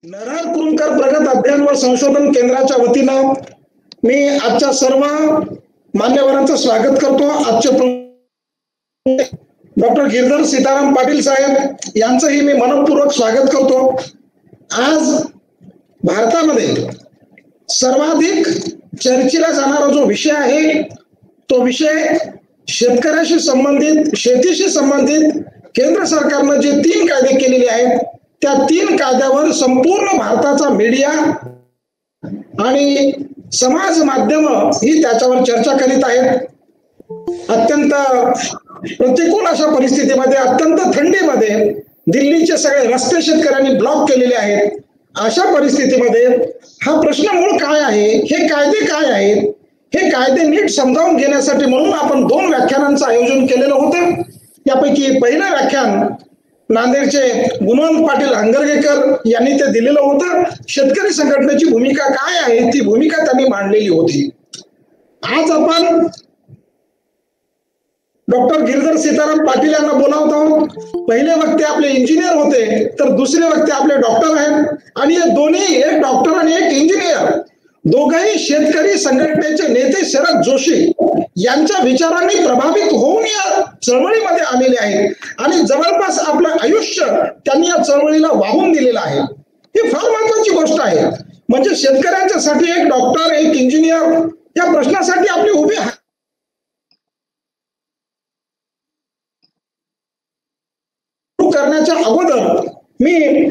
नरहर कुरुंदकर प्रगत अध्ययन व संशोधन केंद्राच्या वतीनं मी आजच्या सर्व मान्यवरांचं स्वागत करतो. आजचे डॉक्टर गिरधर सीताराम पाटील साहेब यांचंही मी मनपूर्वक स्वागत करतो. आज भारतामध्ये सर्वाधिक चर्चेला जाणारा जो विषय आहे तो विषय शेतकऱ्याशी संबंधित, शेतीशी संबंधित केंद्र सरकारनं जे 3 कायदे केलेले आहेत त्या 3 कायद्यावर संपूर्ण भारताचा मीडिया आणि समाज माध्यम ही त्याच्यावर चर्चा करीत आहेत. अत्यंत प्रतिकूल अशा परिस्थितीमध्ये, अत्यंत थंडीमध्ये दिल्लीचे सगळे रस्ते शेतकऱ्यांनी ब्लॉक केलेले आहेत. अशा परिस्थितीमध्ये हा प्रश्न मूळ काय आहे, हे कायदे काय आहेत, हे कायदे नीट समजावून घेण्यासाठी म्हणून आपण 2 व्याख्यानांचं आयोजन केलेलं होतं. यापैकी पहिलं व्याख्यान नांदेडचे गुणवंत पाटील हंगरगेकर यांनी ते दिलेलं होतं. शेतकरी संघटनेची भूमिका काय आहे ती भूमिका त्यांनी मांडलेली होती. आज आपण डॉक्टर गिरधर सीताराम पाटील यांना बोलावत आहोत. पहिले वक्ते आपले इंजिनियर होते तर दुसरे वक्ते आपले डॉक्टर आहेत आणि हे दोन्ही, एक डॉक्टर आणि एक इंजिनियर, दोघंही शेतकरी संघटनेचे नेते शरद जोशी यांच्या विचारांनी प्रभावित होऊन या चळवळीमध्ये आलेले आहेत आणि जवळपास आपलं आयुष्य त्यांनी या चळवळीला वाहून दिलेलं आहे. ही फार महत्वाची गोष्ट आहे. म्हणजे शेतकऱ्यांच्यासाठी एक डॉक्टर, एक इंजिनियर या प्रश्नासाठी आपली उभी करण्याच्या अगोदर मी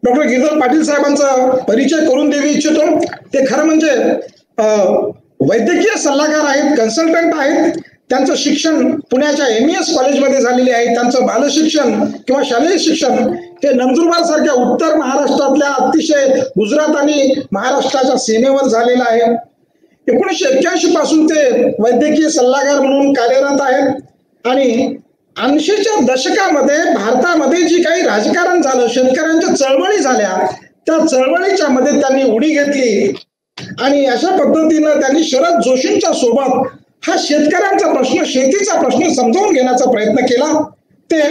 डॉक्टर गिरधर पाटील साहेबांचा परिचय करून देऊ इच्छितो. ते खरं म्हणजे वैद्यकीय सल्लागार आहेत, कन्सल्टंट आहेत. त्यांचं शिक्षण पुण्याच्या MES कॉलेजमध्ये झालेले आहे. त्यांचं बालशिक्षण किंवा शालेय शिक्षण हे नंदुरबार सारख्या उत्तर महाराष्ट्रातल्या अतिशय गुजरात आणि महाराष्ट्राच्या सीमेवर झालेलं आहे. 1981 पासून ते वैद्यकीय सल्लागार म्हणून कार्यरत आहेत आणि 80च्या दशकामध्ये भारतामध्ये जी काही राजकारण झालं, शेतकऱ्यांच्या चळवळी झाल्या, त्या चळवळीच्या मध्ये त्यांनी उडी घेतली आणि अशा पद्धतीनं त्यांनी शरद जोशींच्या सोबत हा शेतकऱ्यांचा प्रश्न, शेतीचा प्रश्न समजावून घेण्याचा प्रयत्न केला. ते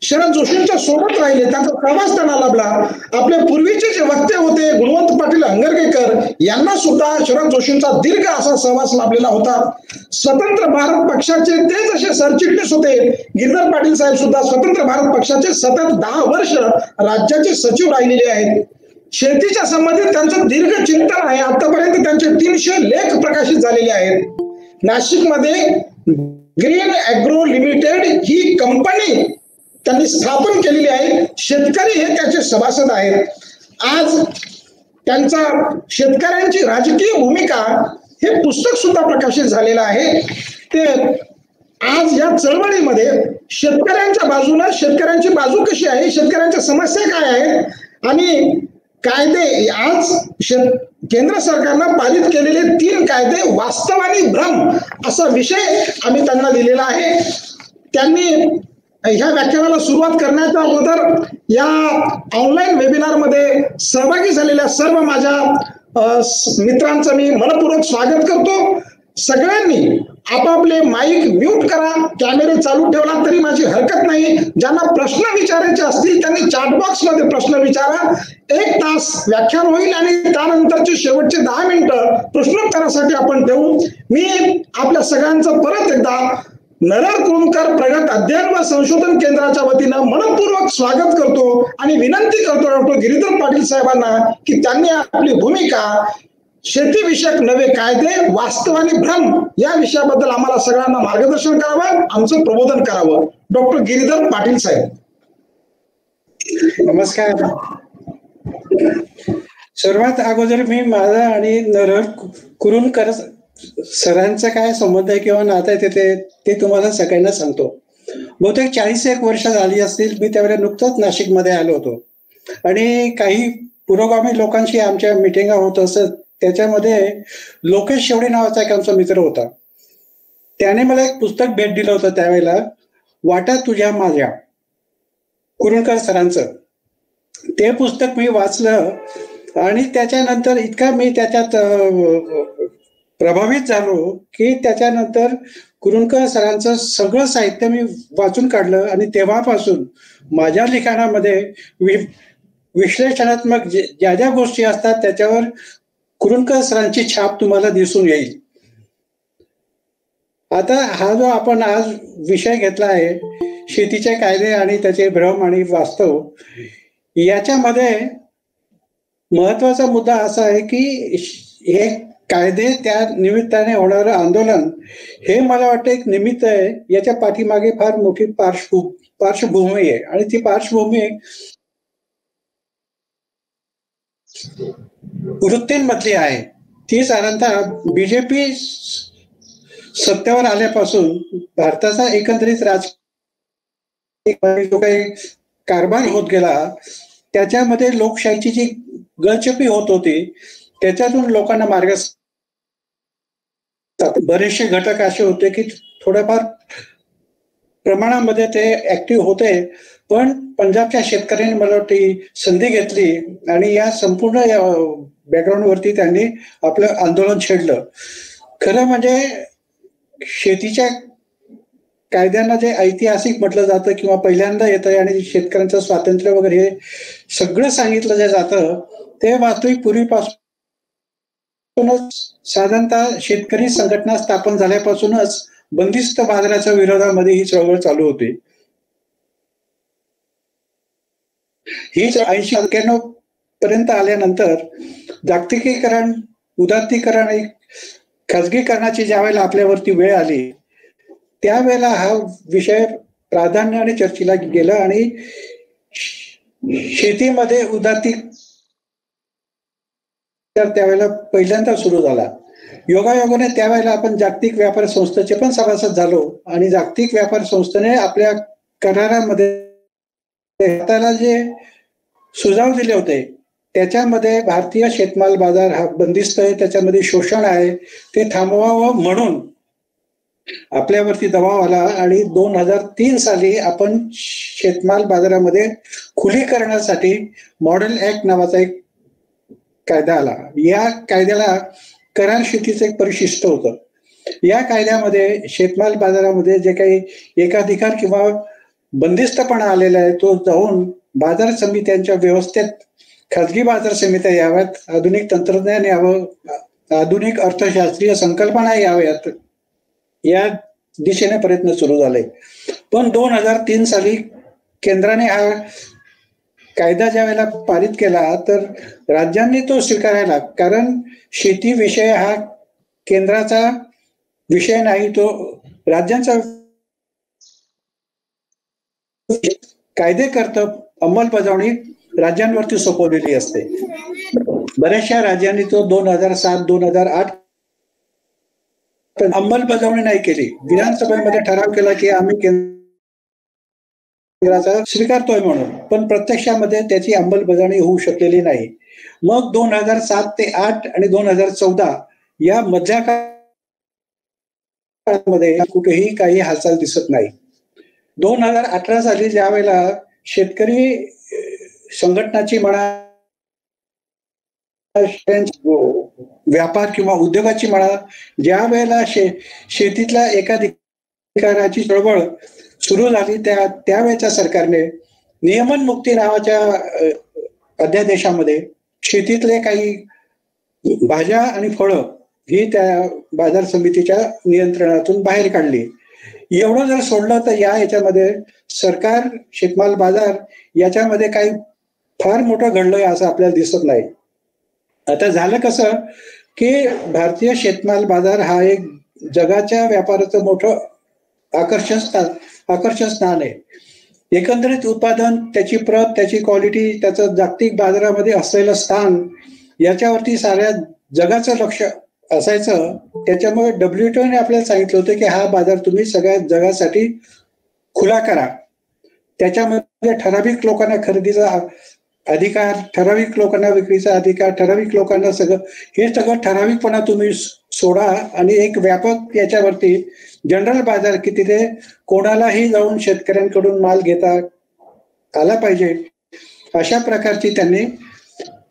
शरद जोशींच्या सोबत राहिले, त्यांचा प्रवास त्यांना लाभला. आपले पूर्वीचे जे वक्ते होते गुणवंत पाटील हंगरगेकर यांना सुद्धा शरद जोशींचा दीर्घ असा सहवास लाभलेला होता. स्वतंत्र भारत पक्षाचे ते जसे सरचिटणीस होते, गिरधर पाटील साहेब सुद्धा स्वतंत्र भारत पक्षाचे सतत 10 वर्ष राज्याचे सचिव राहिलेले आहेत. शेतीच्या संबंधित त्यांचं दीर्घ चिंतन आहे. आतापर्यंत त्यांचे 300 लेख प्रकाशित झालेले आहेत. नाशिकमध्ये ग्रीन ॲग्रो लिमिटेड ही कंपनी त्यांनी स्थापन केलेली आहे. शेतकरी हे त्याचे सभासद आहेत. आज त्यांचा शेतकऱ्यांची राजकीय भूमिका हे पुस्तक सुद्धा प्रकाशित झालेलं आहे. ते आज या चळवळीमध्ये शेतकऱ्यांच्या बाजूने, शेतकऱ्यांची बाजू कशी आहे, शेतकऱ्यांच्या समस्या काय आहेत आणि कायदे आज केंद्र सरकारनं पारित केलेले 3 कायदे वास्तव आणि भ्रम असा विषय आम्ही त्यांना दिलेला आहे. त्यांनी ह्या व्याख्यानाला सुरुवात करण्याच्या अगोदर या ऑनलाईन वेबिनारमध्ये सहभागी झालेल्या सर्व माझ्या मित्रांचं मी मनपूर्वक स्वागत करतो. सगळ्यांनी आपापले माईक म्यूट करा, कॅमेरे चालू ठेवला तरी माझी हरकत नाही. ज्यांना प्रश्न विचारायचे असतील त्यांनी चॅट बॉक्स मध्ये प्रश्न विचारा. 1 तास व्याख्यान होईल आणि त्यानंतरचे शेवटचे 10 मिनिटं प्रश्नोत्तरासाठी आपण ठेवू. मी आपल्या सगळ्यांचं परत एकदा नरहर कुरुंदकर प्रगत अध्ययन व संशोधन केंद्राच्या वतीनं मनपूर्वक स्वागत करतो आणि विनंती करतो डॉक्टर गिरधर पाटील साहेबांना की त्यांनी आपली भूमिका शेतीविषयक नवे कायदे, वास्तव आणि भ्रम या विषयाबद्दल आम्हाला सगळ्यांना मार्गदर्शन करावं, आमचं प्रबोधन करावं. डॉक्टर गिरधर पाटील साहेब. नमस्कार. सर्वात अगोदर मी माझा आणि नरहर कुरुंदकर सरांचा काय संबंध आहे किंवा नातं आहे ते तुम्हाला सगळ्यांना सांगतो. बहुतेक 41 वर्ष झाली असतील. मी त्यावेळेला नुकतंच नाशिकमध्ये आलो होतो आणि काही पुरोगामी लोकांशी आमच्या मिटिंगा होत असत. त्याच्यामध्ये लोकेश शेवडे नावाचा एक आमचा मित्र होता. त्याने मला एक पुस्तक भेट दिलं होतं त्यावेळेला, वाटा तुझ्या माझ्या, कुरुंदकर सरांचं. ते पुस्तक मी वाचलं आणि त्याच्यानंतर इतका मी त्याच्यात प्रभावित झालो की त्याच्यानंतर कुरुंदकर सरांचं सगळं साहित्य मी वाचून काढलं आणि तेव्हापासून माझ्या लिखाणामध्ये विश्लेषणात्मक ज्या ज्या गोष्टी असतात त्याच्यावर कुरूंदकर सरांची छाप तुम्हाला दिसून येईल. आता हा जो आपण आज विषय घेतला आहे शेतीचे कायदे आणि त्याचे भ्रम आणि वास्तव, याच्यामध्ये महत्वाचा मुद्दा असा आहे की हे कायदे त्या निमित्ताने होणारं आंदोलन हे मला वाटतं एक निमित्त आहे. याच्या पाठीमागे फार मोठी पार्श्वभूमी आहे आणि ती पार्श्वभूमी वृत्तींमधली आहे. ती साधारणतः बीजेपी सत्तेवर आल्यापासून भारताचा एकंदरीत राजकीय जो काही कारभार होत गेला त्याच्यामध्ये लोकशाहीची जी गळचेपी होत होती त्याच्यातून लोकांना मार्ग, बरेचसे घटक असे होते की थोड्याफार प्रमाणामध्ये ते ऍक्टिव्ह होते, पण पंजाबच्या शेतकऱ्यांनी मला वाटतं संधी घेतली आणि या संपूर्ण बॅकग्राऊंडवरती त्यांनी आपलं आंदोलन छेडलं. खरं म्हणजे शेतीच्या कायद्यांना जे ऐतिहासिक म्हटलं जातं किंवा पहिल्यांदा येतं आणि शेतकऱ्यांचं स्वातंत्र्य वगैरे हे सगळं सांगितलं जे जातं ते वास्तविक पूर्वीपासून साधारणतः शेतकरी संघटना स्थापन झाल्यापासूनच बंदिस्त बाजाराच्या विरोधामध्ये ही चळवळ चालू होती. ही 80-91 पर्यंत आल्यानंतर जागतिकीकरण, उदात्तीकरण आणि खाजगीकरणाची ज्या वेळेला आपल्यावरती वेळ आली त्यावेळेला हा विषय प्राधान्याने चर्चेला गेला आणि शेतीमध्ये त्यावेळेला पहिल्यांदा सुरू झाला. योगायोगाने त्यावेळेला आपण जागतिक व्यापार संस्थेचे पण सभासद झालो आणि जागतिक व्यापार संस्थेने आपल्या करारामध्ये भारताला जे सुझाव दिले होते त्याच्यामध्ये भारतीय शेतमाल बाजार हा बंदिस्त आहे, त्याच्यामध्ये शोषण आहे, ते थांबवावं म्हणून आपल्यावरती दबाव आला आणि 2003 साली आपण शेतमाल बाजारामध्ये खुली करण्यासाठी मॉडेल ऍक्ट नावाचा एक कायदा आला. या कायद्याला करार शेतीचं एक परिशिष्ट होतं. या कायद्यामध्ये शेतमाल बाजारामध्ये जे काही एकाधिकार किंवा बंदिस्तपणा आलेला आहे तो जाऊन बाजार समित्यांच्या व्यवस्थेत खाजगी बाजार समित्या याव्यात, आधुनिक तंत्रज्ञान यावं, आधुनिक अर्थशास्त्रीय संकल्पना याव्यात, या दिशेने प्रयत्न सुरू झाले. पण 2003 साली केंद्राने हा कायदा ज्या वेळेला पारित केला तर राज्यांनी तो स्वीकारायला, कारण शेती विषय हा केंद्राचा विषय नाही, तो राज्यांचा कायदे करतं अंमलबजावणी राज्यांवरती सोपवलेली असते. बऱ्याचशा राज्यांनी तो 2007-2008 अंमलबजावणी नाही केली. विधानसभेमध्ये ठराव केला की आम्ही केंद्राचा स्वीकारतोय म्हणून, पण प्रत्यक्षामध्ये त्याची अंमलबजावणी होऊ शकलेली नाही. मग 2007 ते 8 आणि 2014 या मधल्या काळामध्ये कुठेही काही हालचाल दिसत नाही. 2018 साली ज्या वेळेला शेतकरी संघटनाची म्हणा, व्यापार किंवा उद्योगाची म्हणा, ज्या वेळेला शेतीतल्या एकाधिकाराची चळवळ सुरू झाली त्यावेळेच्या सरकारने नियमन मुक्ती नावाच्या अध्यादेशामध्ये शेतीतले काही भाज्या आणि फळं ही त्या बाजार समितीच्या नियंत्रणातून बाहेर काढली. एवढं जर सोडलं तर याच्यामध्ये सरकार, शेतमाल बाजार याच्यामध्ये काही फार मोठं घडलंय असं आपल्याला दिसत नाही. आता झालं कसं की भारतीय शेतमाल बाजार हा एक जगाच्या व्यापाराचं मोठं आकर्षण स्थान आहे. एकंदरीत उत्पादन, त्याची प्रत, त्याची क्वालिटी, त्याचं जागतिक बाजारामध्ये असलेलं स्थान याच्यावरती साऱ्या जगाचं लक्ष असायचं. त्याच्यामुळे WTOने आपल्याला सांगितलं होतं की हा बाजार तुम्ही सगळ्या जगासाठी खुला करा. त्याच्यामध्ये ठराविक लोकांना खरेदीचा अधिकार, ठराविक लोकांना विक्रीचा अधिकार, ठराविक लोकांना हे सगळं ठराविकपणा तुम्ही सोडा आणि एक व्यापक याच्यावरती जनरल बाजार की तिथे कोणालाही जाऊन शेतकऱ्यांकडून माल घेता आला पाहिजे, अशा प्रकारची त्यांनी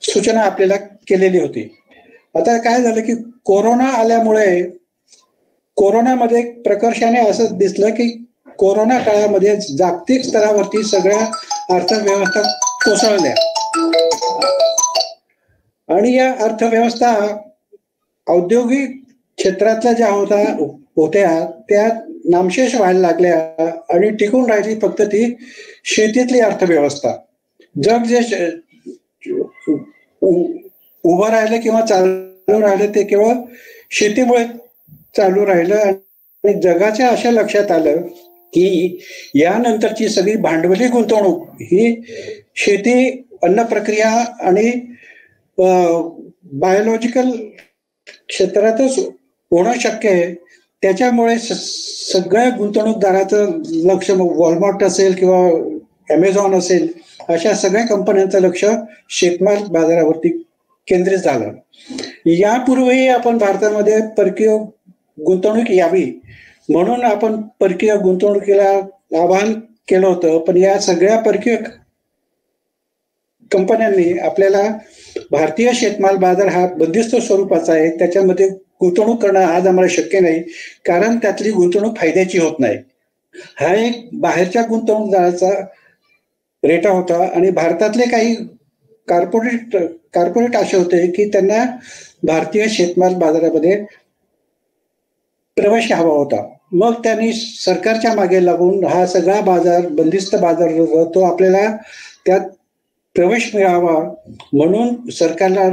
सूचना आपल्याला केलेली होती. आता काय झालं की कोरोना आल्यामुळे कोरोनामध्ये प्रकर्षाने असं दिसलं की कोरोना काळामध्ये जागतिक स्तरावरती सगळ्या अर्थव्यवस्था कोसळल्या आणि या अर्थव्यवस्था औद्योगिक क्षेत्रातल्या ज्या होत्या त्या नामशेष व्हायला लागल्या आणि टिकून राहिली फक्त ती शेतीतली अर्थव्यवस्था. जग जे उभं राहिलं किंवा चालू राहिलं ते केवळ शेतीमुळे चालू राहिलं. आणि जगाच्या अशा लक्षात आलं की यानंतरची सगळी भांडवली गुंतवणूक ही शेती, अन्न प्रक्रिया आणि बायोलॉजिकल क्षेत्रातच होणं शक्य आहे. त्याच्यामुळे सगळ्या गुंतवणूकदाराचं लक्ष, वॉलमार्ट असेल किंवा ॲमेझॉन असेल, अशा सगळ्या कंपन्यांचं लक्ष शेतमाल बाजारावरती केंद्रित झालं. यापूर्वी आपण भारतामध्ये परकीय गुंतवणूक यावी म्हणून आपण परकीय गुंतवणुकीला आवाहन केलं होतं. पण या सगळ्या परकीय कंपन्यांनी आपल्याला भारतीय शेतमाल बाजार हा बंदिस्त स्वरूपाचा आहे, त्याच्यामध्ये गुंतवणूक करणं आज आम्हाला शक्य नाही, कारण त्यातली गुंतवणूक फायद्याची होत नाही. हा एक बाहेरच्या गुंतवणूकदाराचा रेटा होता. आणि भारतातले काही कॉर्पोरेट असे होते की त्यांना भारतीय शेतमाल बाजारामध्ये प्रवेश हवा होता. मग त्यांनी सरकारच्या मागे लागून हा सगळा बाजार, बंदिस्त बाजार तो आपल्याला त्यात प्रवेश मिळावा म्हणून सरकारला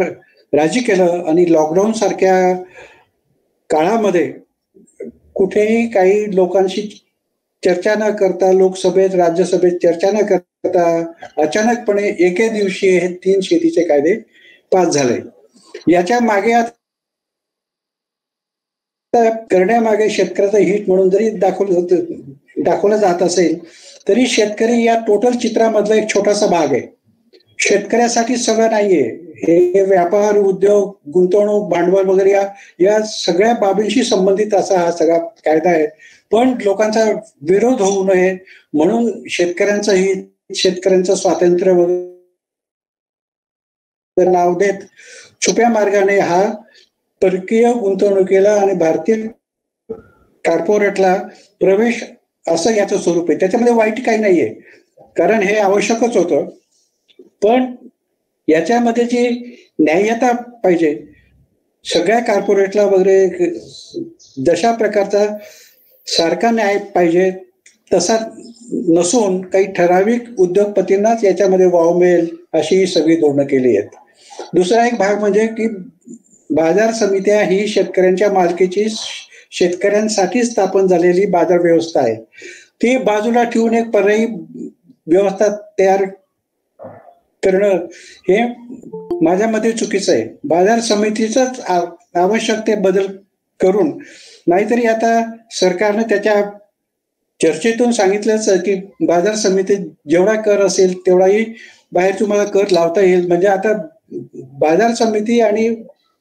राजी केलं. आणि लॉकडाऊन सारख्या काळामध्ये कुठेही काही लोकांशी चर्चा न करता, लोकसभेत राज्यसभेत चर्चा न करता अचानकपणे एके दिवशी हे 3 शेतीचे कायदे पास झाले. याच्या मागे करण्यामागे शेतकऱ्याचं हित म्हणून जरी दाखवलं जात असेल तरी शेतकरी या टोटल चित्रामधला एक छोटासा भाग आहे. शेतकऱ्यासाठी सगळं नाहीये. हे व्यापार, उद्योग, गुंतवणूक, भांडवल वगैरे या सगळ्या बाबींशी संबंधित असा हा सगळा कायदा आहे. पण लोकांचा विरोध होऊ नये म्हणून शेतकऱ्यांचं हित, शेतकऱ्यांचं स्वातंत्र्य वगैरे नाव देत छुप्या मार्गाने हा परकीय गुंतवणुकीला आणि भारतीय कॉर्पोरेटला प्रवेश असं याचं स्वरूप आहे. त्याच्यामध्ये वाईट काही नाहीये, कारण हे आवश्यकच होतं. पण याच्यामध्ये जी न्याय्यता पाहिजे, सगळ्या कॉर्पोरेटला वगैरे जशा प्रकारचा सारखा न्याय पाहिजे तसा नसून काही ठराविक उद्योगपतींनाच याच्यामध्ये वाव मिळेल अशी सगळी धोरणं केली आहेत. दुसरा एक भाग म्हणजे की बाजार समित्या ही शेतकऱ्यांच्या मालकीची, शेतकऱ्यांसाठी स्थापन झालेली बाजार व्यवस्था आहे. ती बाजूला ठेवून एक पर्यायी व्यवस्था तयार करणं हे माझ्या मते चुकीचं आहे. बाजार समितीचाच आवश्यक ते बदल करून, नाहीतरी आता सरकारने त्याच्या चर्चेतून सांगितलंच की बाजार समितीत जेवढा कर असेल तेवढाही बाहेर तुम्हाला कर लावता येईल. म्हणजे आता बाजार समिती आणि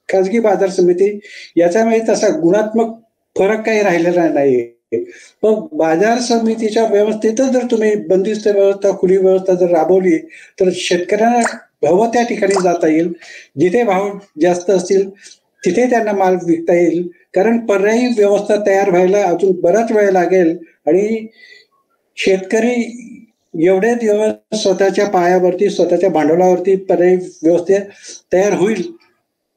खाजगी बाजार समिती याच्यामध्ये तसा गुणात्मक फरक काही राहिलेला नाही. मग बाजार समितीच्या व्यवस्थेतच जर तुम्ही बंदिस्त व्यवस्था, खुली व्यवस्था जर राबवली तर शेतकऱ्यांना हवं त्या ठिकाणी जाता येईल. जिथे भाव जास्त असतील तिथे त्यांना माल विकता येईल. कारण पर्यायी व्यवस्था तयार व्हायला अजून बराच वेळ लागेल आणि शेतकरी एवढे दिवस स्वतःच्या पायावरती, स्वतःच्या भांडवलावरती पर्यायी व्यवस्था तयार होईल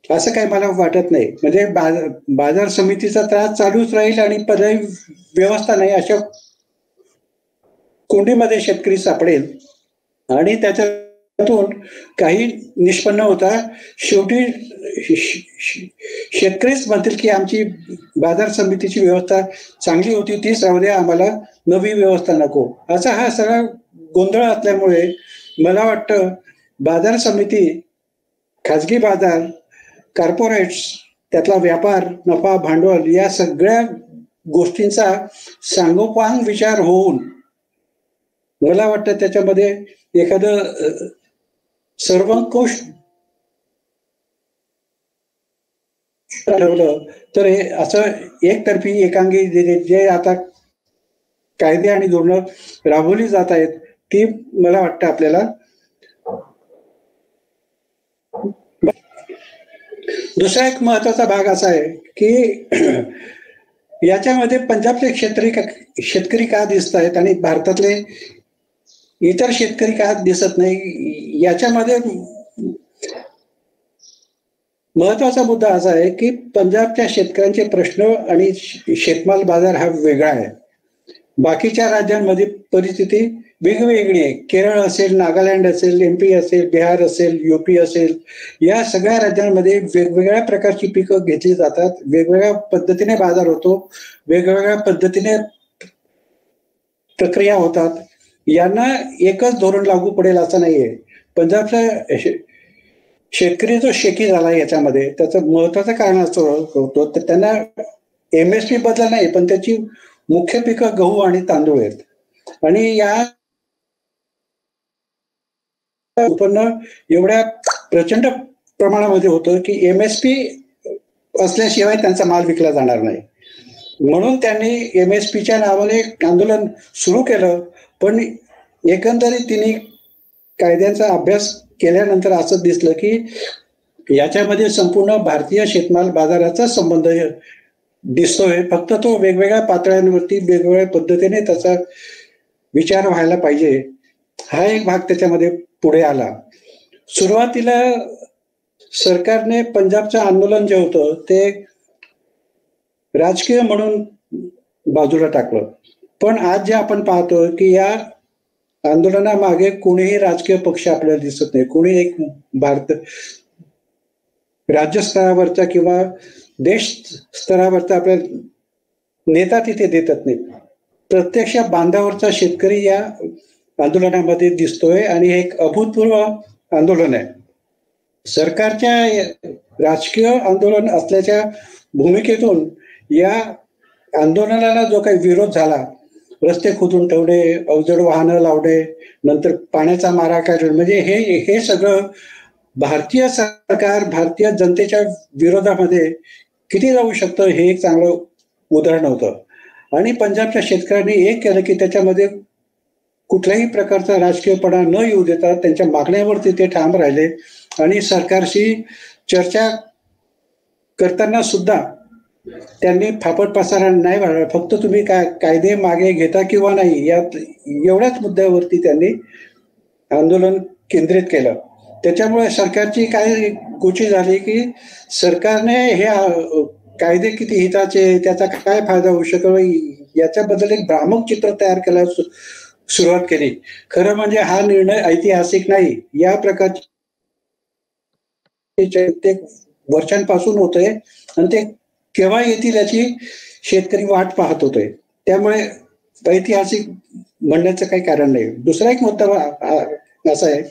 असं काही मला वाटत नाही. म्हणजे बाजार समितीचा त्रास चालूच राहील आणि पर्यायी व्यवस्था नाही अशा कोंडीमध्ये शेतकरी सापडेल आणि त्याच्यातून काही निष्पन्न होता शेवटी शेतकरीच म्हणतील की आमची बाजार समितीची व्यवस्था चांगली होती, तीच राहू द्या, आम्हाला नवी व्यवस्था नको. असा हा सगळा गोंधळ असल्यामुळे मला वाटतं बाजार समिती, खाजगी बाजार, कॉर्पोरेट्स, त्यातला व्यापार, नफा, भांडवल या सगळ्या गोष्टींचा सांगोपांग विचार होऊन मला वाटतं त्याच्यामध्ये एखादं सर्वंकुश ठरवलं तर हे असं एकतर्फी एकांगी जे आता कायदे आणि धोरणं राबवली जात आहेत ती मला वाटतं आपल्याला. दुसरा एक महत्वाचा भाग असा आहे की याच्यामध्ये पंजाबचे शेतकरी का दिसत आहेत आणि भारतातले इतर शेतकरी का दिसत नाही. याच्यामध्ये महत्वाचा मुद्दा असा आहे की पंजाबच्या शेतकऱ्यांचे प्रश्न आणि शेतमाल बाजार हा वेगळा आहे. बाकीच्या राज्यांमध्ये परिस्थिती वेगवेगळी आहे. केरळ असेल, नागालँड असेल, MP असेल, बिहार असेल, UP असेल, या सगळ्या राज्यांमध्ये वेगवेगळ्या प्रकारची पिकं घेतली जातात. वेगवेगळ्या पद्धतीने बाजार होतो, वेगवेगळ्या पद्धतीने प्रक्रिया होतात. यांना एकच धोरण लागू पडेल असं नाहीये. पंजाबचा शेतकरी जो शेकी झाला याच्यामध्ये, त्याचं महत्वाचं कारण असं होतं तर त्यांना MSP बदल नाही, पण त्याची मुख्य पिकं गहू आणि तांदूळ आहेत. आणि या उत्पन्न एवढ्या प्रचंड प्रमाणामध्ये होतं की MSP असल्याशिवाय त्यांचा माल विकला जाणार नाही. म्हणून त्यांनी MSPच्या नावाने आंदोलन सुरू केलं. पण एकंदरीत तिने कायद्यांचा अभ्यास केल्यानंतर असं दिसलं की याच्यामध्ये संपूर्ण भारतीय शेतमाल बाजाराचा संबंध दिसतोय. फक्त तो वेगवेगळ्या पातळ्यांवरती वेगवेगळ्या पद्धतीने त्याचा विचार व्हायला पाहिजे, हा एक भाग त्याच्यामध्ये पुढे आला. सुरुवातीला सरकारने पंजाबचं आंदोलन जे होतं ते राजकीय म्हणून बाजूला टाकलं. पण आज जे आपण पाहतो की या आंदोलनामागे कोणीही राजकीय पक्ष आपल्याला दिसत नाही. कोणी एक भारत राज्य स्तरावरचा किंवा देश स्तरावरचा आपल्या नेता तिथे देतात नाही. प्रत्यक्ष बांधावरचा शेतकरी या आंदोलनामध्ये दिसतोय आणि हे एक अभूतपूर्व आंदोलन आहे. सरकारच्या राजकीय आंदोलन असल्याच्या भूमिकेतून या आंदोलनाला जो काही विरोध झाला, रस्ते खोदून ठेवणे, अवजड वाहनं लावणे, नंतर पाण्याचा मारा काढणे, म्हणजे हे सगळं भारतीय सरकार भारतीय जनतेच्या विरोधामध्ये किती जाऊ शकतं हे एक चांगलं उदाहरण होतं. आणि पंजाबच्या शेतकऱ्यांनी एक केलं की त्याच्यामध्ये कुठल्याही प्रकारचा राजकीयपणा न येऊ देता त्यांच्या मागण्यावरती ते ठाम राहिले आणि सरकारशी चर्चा करताना सुद्धा त्यांनी फापट पसारा नाही वाढला. फक्त तुम्ही कायदे मागे घेता किंवा नाही, यात एवढ्याच मुद्द्यावरती त्यांनी आंदोलन केंद्रित केलं. त्याच्यामुळे सरकारची काय गोची झाली की सरकारने हे कायदे किती हिताचे, त्याचा काय फायदा होऊ शकेल याच्याबद्दल एक भ्रामक चित्र तयार करायला सुरुवात केली. खरं म्हणजे हा निर्णय ऐतिहासिक नाही. या प्रकारचे वर्षांपासून होतंय आणि ते केव्हा येतील याची शेतकरी वाट पाहत होते. त्यामुळे ऐतिहासिक म्हणण्याचं काही कारण नाही. दुसरा एक मुद्दा असा आहे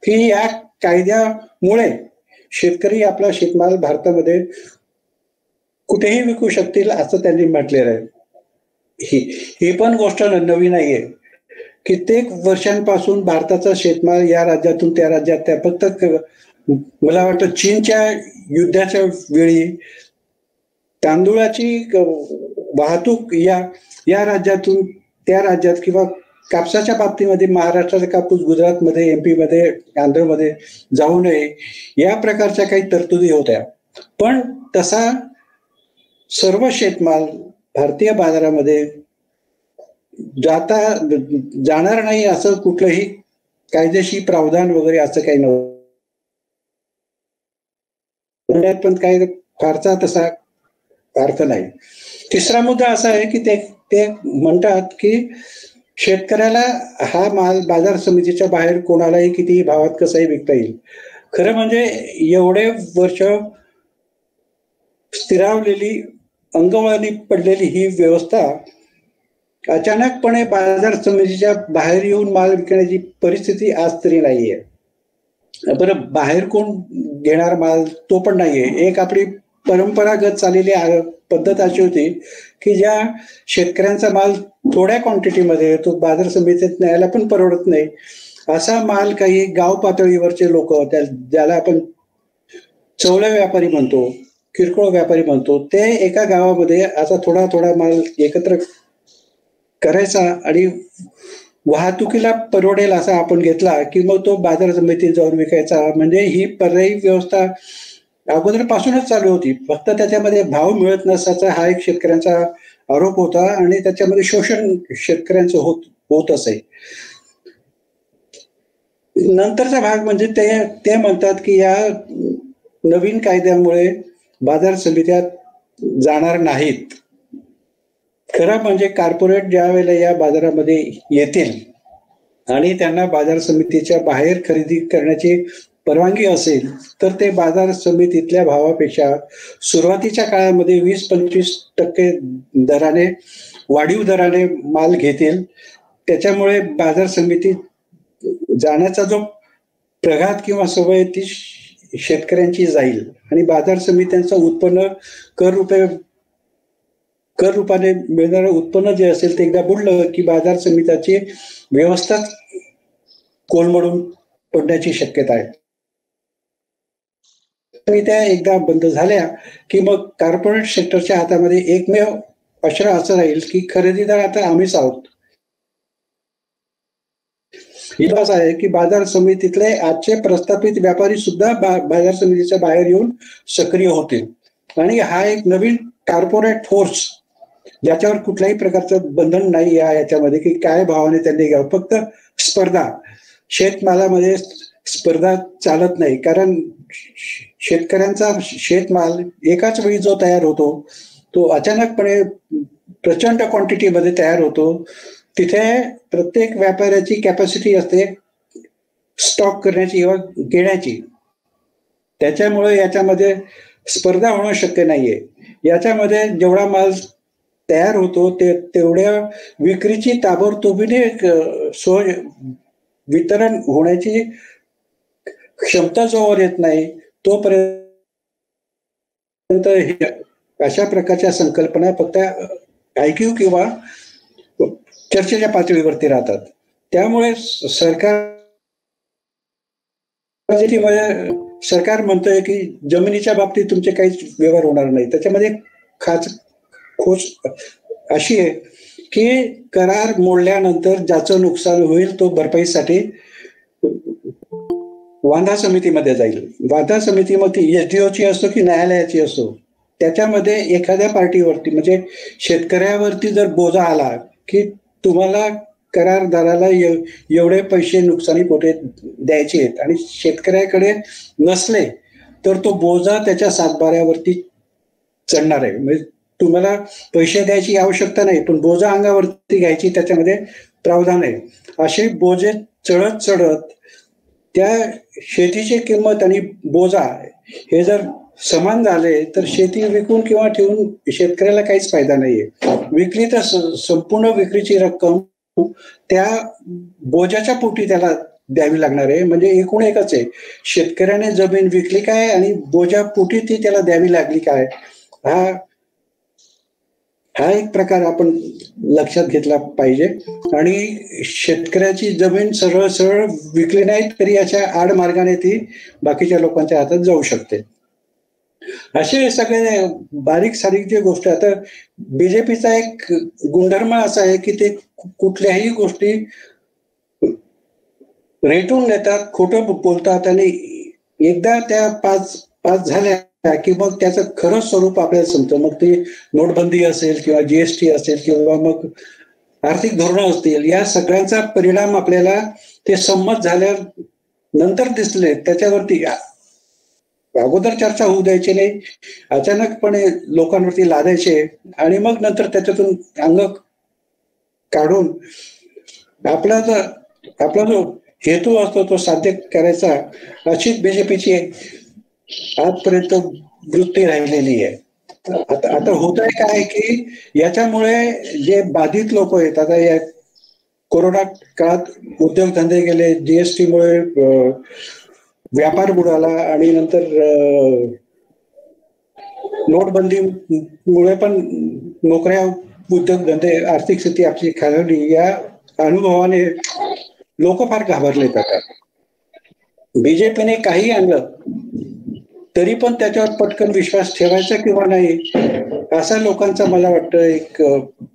की या कायद्यामुळे शेतकरी आपला शेतमाल भारतामध्ये कुठेही विकू शकतील असं त्यांनी म्हटलेलं आहे. ही पण गोष्ट नवीन नाहीये. कित्येक वर्षांपासून भारताचा शेतमाल या राज्यातून त्या राज्यात, त्या फक्त मला वाटतं चीनच्या युद्धाच्या वेळी तांदूळाची वाहतूक या राज्यातून त्या राज्यात किंवा कापसाच्या बाबतीमध्ये महाराष्ट्राचा कापूस गुजरातमध्ये, MP मध्ये, आंध्रमध्ये जाऊ नये या प्रकारच्या काही तरतुदी होत्या. पण तसा सर्व शेतमाल भारतीय बाजारामध्ये जाणार नाही असं कुठलंही कायदेशीर प्रावधान वगैरे असं काही नव्हतं. पण काही फारसा तसा अर्थ नाही. तिसरा मुद्दा असा आहे की ते म्हणतात की शेतकऱ्याला हा माल बाजार समितीच्या बाहेर कोणालाही कितीही भावात कसाही विकता येईल. खरं म्हणजे एवढे वर्ष स्थिरावलेली, अंगवळणी पडलेली ही व्यवस्था अचानकपणे बाजार समितीच्या बाहेर येऊन माल विकण्याची परिस्थिती आज तरी नाहीये. बरं, बाहेर कोण घेणार माल तो पण नाहीये. एक आपली परंपरागत चाललेली पद्धत अशी होती की ज्या शेतकऱ्यांचा माल थोड्या क्वांटिटीमध्ये तो बाजार समितीत न्यायला पण परवडत नाही असा माल काही गाव पातळीवरचे लोक, ज्याला आपण चवळे व्यापारी म्हणतो, किरकोळ व्यापारी म्हणतो, ते एका गावामध्ये असा थोडा थोडा माल एकत्र करायचा आणि वाहतुकीला परवडेल असा आपण घेतला की मग तो बाजार समितीत जाऊन विकायचा. म्हणजे ही पर्यायी व्यवस्था अगोदरपासूनच चालू होती. फक्त त्याच्यामध्ये भाव मिळत नसल्याचा हा एक शेतकऱ्यांचा आरोप होता आणि त्याच्यामध्ये शोषण शेतकऱ्यांचं होत असे. नंतरचा भाग म्हणजे ते म्हणतात की या नवीन कायद्यामुळे बाजार समित्या जाणार नाहीत. खरं म्हणजे कॉर्पोरेट ज्या वेळेला या बाजारामध्ये येतील आणि त्यांना बाजार समितीच्या बाहेर खरेदी करण्याची परवानगी असेल तर ते बाजार समितीतल्या भावापेक्षा सुरुवातीच्या काळामध्ये 20-25% दराने, वाढीव दराने माल घेतील. त्याच्यामुळे बाजार समितीत जाण्याचा जो प्रघात किंवा सवय ती शेतकऱ्यांची जाईल आणि बाजार समित्यांचं उत्पन्न कर रूपाने मिळणारं उत्पन्न जे असेल ते एकदा बुडलं की बाजार समितीची व्यवस्थाच कोलमडून पडण्याची शक्यता आहे. त्या एकदा बंद झाल्या की मग कॉर्पोरेट सेक्टरच्या हातामध्ये एकमेव अश्र असं राहील की खरेदीदार आता आम्हीच आहोत. असं आहे की बाजार समितीतले आजचे प्रस्थापित व्यापारी सुद्धा बाजार समितीच्या बाहेर येऊन सक्रिय होतील आणि हा एक नवीन कॉर्पोरेट फोर्स ज्याच्यावर कुठल्याही प्रकारचं बंधन नाही याच्यामध्ये की काय भावाने त्यांनी घ्यावं. फक्त स्पर्धा, शेतमालामध्ये स्पर्धा चालत नाही, कारण शेतकऱ्यांचा शेतमाल एकाच वेळी जो तयार होतो तो अचानकपणे प्रचंड क्वांटिटीमध्ये तयार होतो. तिथे प्रत्येक व्यापाऱ्याची कॅपॅसिटी असते स्टॉक करण्याची किंवा घेण्याची. त्याच्यामुळे याच्यामध्ये स्पर्धा होणं शक्य नाहीये. याच्यामध्ये जेवढा माल तयार होतो तेवढ्या विक्रीची ताबडतोबीने वितरण होण्याची क्षमता जोवर येत नाही तोपर्यंत अशा प्रकारच्या संकल्पना फक्त ऐकीव किंवा चर्चेच्या पातळीवरती राहतात. त्यामुळे सरकार म्हणतोय की जमिनीच्या बाबतीत तुमचे काहीच व्यवहार होणार नाही. त्याच्यामध्ये खोच अशी आहे की करार मोडल्यानंतर ज्याचं नुकसान होईल तो भरपाईसाठी वांधा समितीमध्ये जाईल. वांधा समिती मग ती SDOची असो की न्यायालयाची असो, त्याच्यामध्ये एखाद्या पार्टीवरती म्हणजे शेतकऱ्यावरती जर बोजा आला की तुम्हाला करारदाराला एवढे पैसे नुकसानी पोटे द्यायचे आहेत आणि शेतकऱ्याकडे नसले तर तो बोजा त्याच्या सातबाऱ्यावरती चढणार आहे. म्हणजे तुम्हाला पैसे द्यायची आवश्यकता नाही पण बोजा अंगावरती घ्यायची त्याच्यामध्ये प्रावधान आहे. असे बोजे चढत चढत त्या शेतीची किंमत आणि बोजा हे जर समान झाले तर शेती विकून किंवा ठेवून शेतकऱ्याला काहीच फायदा नाहीये. विकली तर संपूर्ण विक्रीची रक्कम त्या बोजाच्या पोटी त्याला द्यावी लागणार आहे. म्हणजे एकूण एकच आहे, शेतकऱ्याने जमीन विकली काय आणि बोजा पोटी ती त्याला द्यावी लागली काय. हा एक प्रकार आपण लक्षात घेतला पाहिजे. आणि शेतकऱ्याची जमीन सरळ सरळ विकली नाही तरी अशा आडमार्गाने ती बाकीच्या लोकांच्या हातात जाऊ शकते. असे सगळे बारीक सारीक जे गोष्ट. आता बीजेपीचा एक गुणधर्म असा आहे की ते कुठल्याही गोष्टी रेटून नेतात, खोटं बोलतात आणि एकदा त्या पाच झाल्या की मग त्याचं खरं स्वरूप आपल्याला समजतं. मग ती नोटबंदी असेल किंवा GST असेल किंवा मग आर्थिक धोरणं असतील, या सगळ्यांचा परिणाम आपल्याला ते संमत झाल्यानंतर दिसले. त्याच्यावरती अगोदर चर्चा होऊ द्यायची नाही, अचानकपणे लोकांवरती लादायचे आणि मग नंतर त्याच्यातून अंग काढून आपला जो हेतू असतो तो साध्य करायचा, अशीच बीजेपीची आजपर्यंत वृत्ती राहिलेली आहे. आता होत आहे काय की याच्यामुळे जे बाधित लोक आहेत, आता या कोरोना काळात उद्योगधंदे गेले, GST मुळे व्यापार बुडाला आणि नंतर नोटबंदीमुळे पण नोकऱ्या, उद्योगधंदे, आर्थिक स्थिती आपली खालावली. या अनुभवाने लोक फार घाबरले जातात. बीजेपीने काही आणलं तरी पण त्याच्यावर पटकन विश्वास ठेवायचा किंवा नाही असा लोकांचा मला वाटतं एक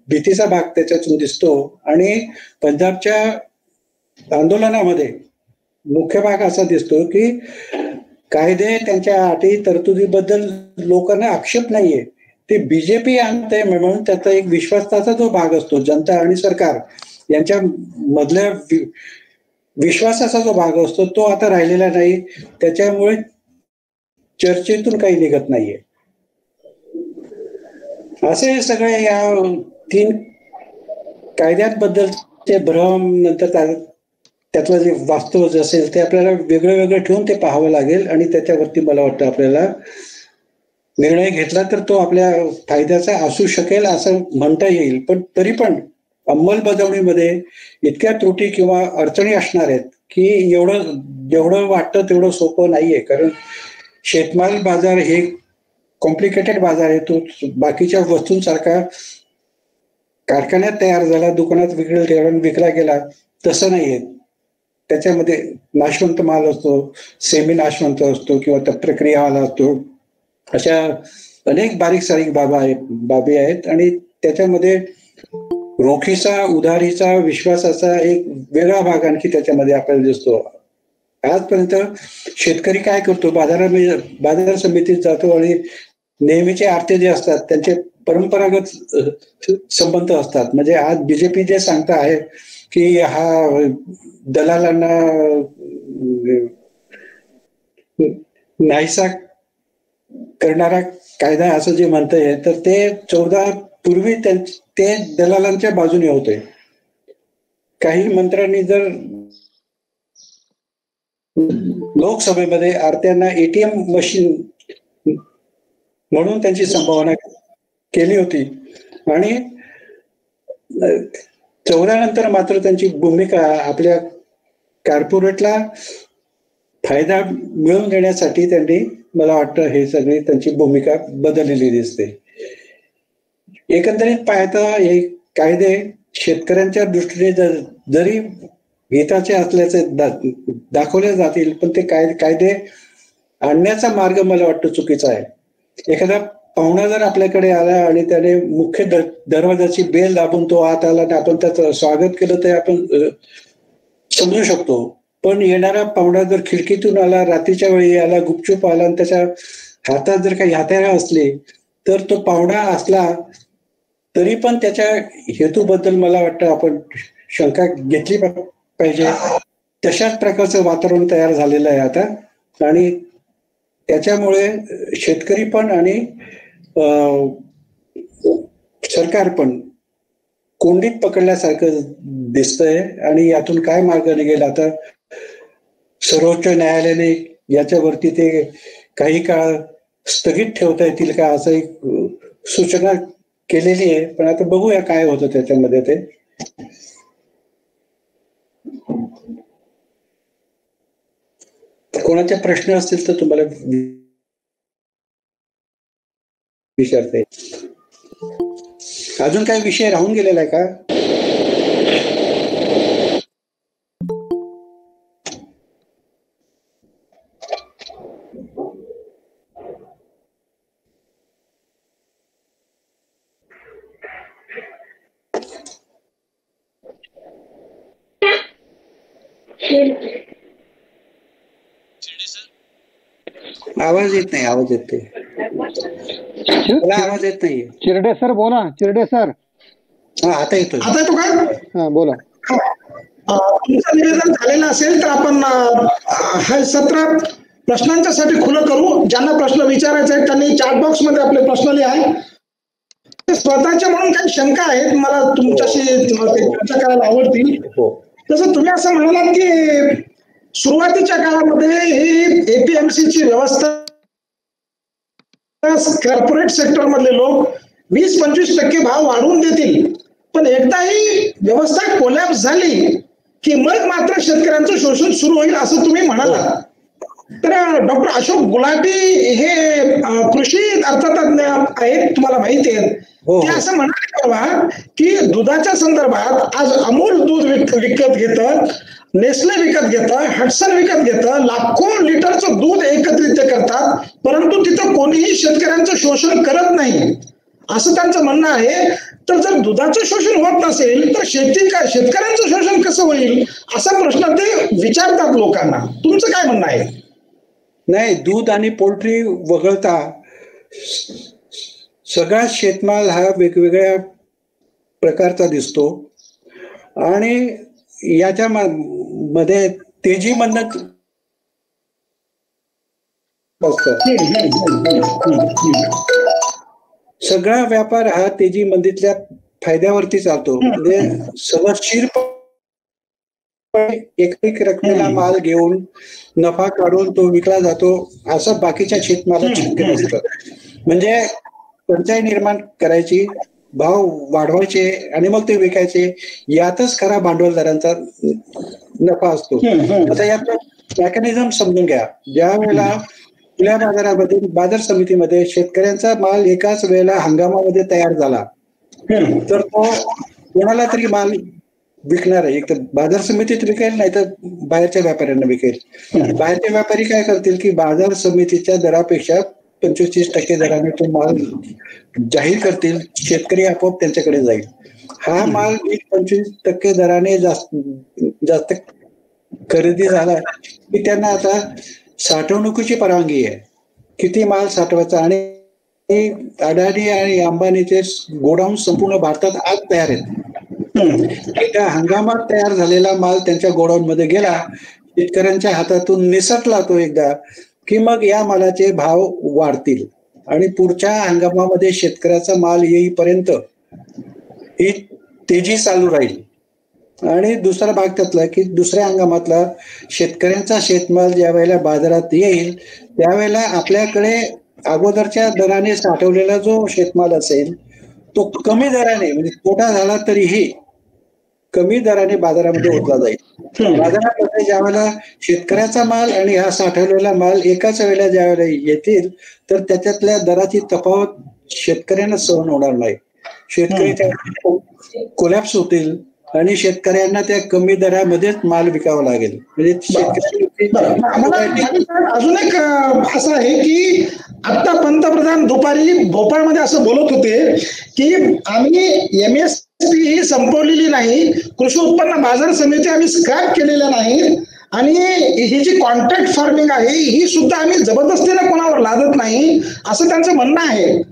भीतीचा भाग त्याच्यातून दिसतो. आणि पंजाबच्या आंदोलनामध्ये मुख्य भाग असा दिसतो की कायदे, त्यांच्या अटी तरतुदीबद्दल लोकांना आक्षेप नाहीये, ते बीजेपी आणते म्हणून त्याचा एक विश्वासाचा जो भाग असतो, जनता आणि सरकार यांच्या मधल्या विश्वासाचा जो भाग असतो तो आता राहिलेला नाही. त्याच्यामुळे चर्चेतून काही निघत नाहीये. असे सगळे या 3 कायद्यांबद्दलचे भ्रम, नंतर त्यातलं जे वास्तव जे असेल ते आपल्याला वेगळं वेगळं ठेवून ते पाहावं लागेल आणि त्याच्यावरती मला वाटतं आपल्याला निर्णय घेतला तर तो आपल्या फायद्याचा असू शकेल असं म्हणता येईल. पण तरी पण अंमलबजावणीमध्ये इतक्या त्रुटी किंवा अडचणी असणार आहेत की जेवढं वाटतं तेवढं सोपं नाहीये. कारण शेतमाल बाजार हे कॉम्प्लिकेटेड बाजार आहे. तो बाकीच्या वस्तूंसारखा कारखान्यात तयार झाला, दुकानात विकला गेला तसं नाहीये. त्याच्यामध्ये नाशवंत माल असतो, सेमी नाशवंत असतो किंवा प्रक्रिया माल असतो. अशा अनेक बारीक सारीक बाबी आहेत आणि त्याच्यामध्ये रोखीचा, उधारीचा, विश्वासाचा एक वेगळा भाग आणखी त्याच्यामध्ये आपल्याला दिसतो. आजपर्यंत शेतकरी काय करतो, बाजार समितीत जातो आणि नेहमीचे आरते जे असतात त्यांचे परंपरागत संबंध असतात. म्हणजे आज बीजेपी जे सांगता आहे की हा दलालांना नाहीसा करणारा कायदा असं जे म्हणतंय, तर ते 14 पूर्वी ते दलालांच्या बाजूने होते. काही मंत्र्यांनी जर लोकसभेमध्ये आरत्यांना एटीएम मशीन म्हणून त्यांची संभावना केली होती आणि 14 नंतर मात्र त्यांची भूमिका आपल्या कॉर्पोरेटला फायदा मिळवून देण्यासाठी त्यांनी, मला वाटतं, हे सगळी त्यांची भूमिका बदललेली दिसते. एकंदरीत पाहता हे कायदे शेतकऱ्यांच्या दृष्टीने जरी हिताचे असल्याचे दाखवले जातील, पण ते कायदे आणण्याचा मार्ग मला वाटतं चुकीचा आहे. एखादा पाहुणा जर आपल्याकडे आला आणि त्याने मुख्य दरवाजाची बेल दाबून तो आत आला आणि आपण त्याचं स्वागत केलं तर आपण समजू शकतो. पण येणारा पाहुणा जर खिडकीतून आला, रात्रीच्या वेळी आला, गुपचूप आला आणि त्याच्या हातात जर काही हत्यारं असली तर तो पाहुणा असला तरी पण त्याच्या हेतूबद्दल मला वाटतं आपण शंका घेतली पाहिजे. तशाच प्रकारचं वातावरण तयार झालेलं आहे आता आणि त्याच्यामुळे शेतकरी पण आणि सरकार पण कोंडीत पकडल्यासारखं दिसतंय आणि यातून काय मार्ग निघेल आता सर्वोच्च न्यायालयाने याच्यावरती ते काही काळ स्थगित ठेवता येतील का असं एक सूचना केलेली आहे. पण आता बघूया काय होतं त्याच्यामध्ये. ते कोणाचे प्रश्न असतील तर तुम्हाला विचारता येईल. अजून काही विषय राहून गेलेला आहे का? आवाज येत नाही. आवाज येत नाही. चिरडे सर बोला. चिरडे सर. हा, आता येतो. आता येतो का? हा, बोला. तुमचं निवेदन झालेलं असेल तर आपण हे सत्र प्रश्नांच्यासाठी खुलं करू. ज्यांना प्रश्न विचारायचे आहेत त्यांनी चॅट बॉक्स मध्ये आपले प्रश्न लिहा. स्वतःच्या म्हणून काही शंका आहेत, मला तुमच्याशी चर्चा करायला आवडतील. तसं तुम्ही असं म्हणालात की सुरुवातीच्या काळामध्ये ही एपीएमसीची व्यवस्था कॉर्पोरेट सेक्टर मधले लोक 20-25% भाव वाढवून देतील, पण एकदा ही व्यवस्था कोलॅप्स झाली की मग मात्र शेतकऱ्यांचं शोषण सुरू होईल असं तुम्ही म्हणाला. तर डॉक्टर अशोक गुलाटी हे कृषी अर्थतज्ञ आहेत, तुम्हाला माहिती आहे. ते असं म्हणाले परवा की दुधाच्या संदर्भात आज अमूल दूध विकत घेतं, नेस्ले विकत घेतं, हटसन विकत घेतं, लाखो लिटरचं दूध एकत्रित करतात, परंतु तिथं कोणीही शेतकऱ्यांचं शोषण करत नाही असं त्यांचं म्हणणं आहे. तर जर दुधाचं शोषण होत नसेल तर शेतकऱ्यांचं शोषण कसं होईल असा प्रश्न ते विचारतात लोकांना. तुमचं काय म्हणणं आहे? नाही, दूध आणि पोल्ट्री वगळता सगळा शेतमाल हा वेगवेगळ्या प्रकारचा दिसतो आणि याच्या मध्ये तेजी मधनं सगळा व्यापार हा तेजी मंदीतल्या फायद्यावरती चालतो. म्हणजे समजशीर एक रकमेला माल घेऊन नफा काढून तो विकला जातो, असं बाकीच्या शेतमालात शक्य नसतं. म्हणजे टंचाई निर्माण करायची, भाव वाढवायचे आणि मग ते विकायचे, यातच खरा भांडवलदारांचा नफा असतो. आता यात मेकॅनिझम समजून घ्या. ज्या वेळेला खुल्या बाजारामध्ये, बाजार समितीमध्ये शेतकऱ्यांचा माल एकाच वेळेला हंगामामध्ये तयार झाला तर तो कोणाला तरी माल विकणार आहे. एक तर बाजार समितीत विकेल, नाही तर बाहेरच्या व्यापाऱ्यांना विकेल. बाहेरचे व्यापारी काय करतील की बाजार समितीच्या दरापेक्षा 25% दराने तो माल जाहीर करतील, शेतकरी आपोआप त्यांच्याकडे जाईल. हा माल 25% दराने जास्त खरेदी झाला की त्यांना आता साठवणुकीची परवानगी आहे, किती माल साठवायचा. आणि अडाणी आणि अंबानीचे गोडाऊन संपूर्ण भारतात आज तयार आहेत. एका हंगामात तयार झालेला माल त्यांच्या गोडाऊन मध्ये गेला, शेतकऱ्यांच्या हातातून निसटला तो एकदा की मग या मालाचे भाव वाढतील आणि पुढच्या हंगामामध्ये शेतकऱ्याचा माल येईपर्यंत ही तेजी चालू राहील. आणि दुसरा भाग त्यातला की दुसऱ्या हंगामातला शेतकऱ्यांचा शेतमाल ज्या वेळेला बाजारात येईल त्यावेळेला आपल्याकडे अगोदरच्या दराने साठवलेला जो शेतमाल असेल तो कमी दराने, म्हणजे तोटा झाला तरीही कमी दराने बाजारामध्ये ओतला जाईल. बाजारामध्ये ज्या वेळेला शेतकऱ्याचा माल आणि हा साठवलेला माल एकाच वेळेला ज्या वेळेला येतील तर त्याच्यातल्या दराची तफावत शेतकऱ्यांना सहन होणार नाही. शेतकरी त्या कोलॅप्स होतील आणि शेतकऱ्यांना त्या कमी दरामध्येच माल विकावा लागेल. म्हणजे अजून एक असं आहे की आता पंतप्रधान दुपारी भोपाळमध्ये असं बोलत होते की आम्ही MSP ही संपवलेली नाही, कृषी उत्पन्न बाजार समिती आम्ही स्क्रॅप केलेल्या नाही, आणि ही जी कॉन्ट्रॅक्ट फार्मिंग आहे ही सुद्धा आम्ही जबरदस्तीने कोणावर लादत नाही, असं त्यांचं म्हणणं आहे.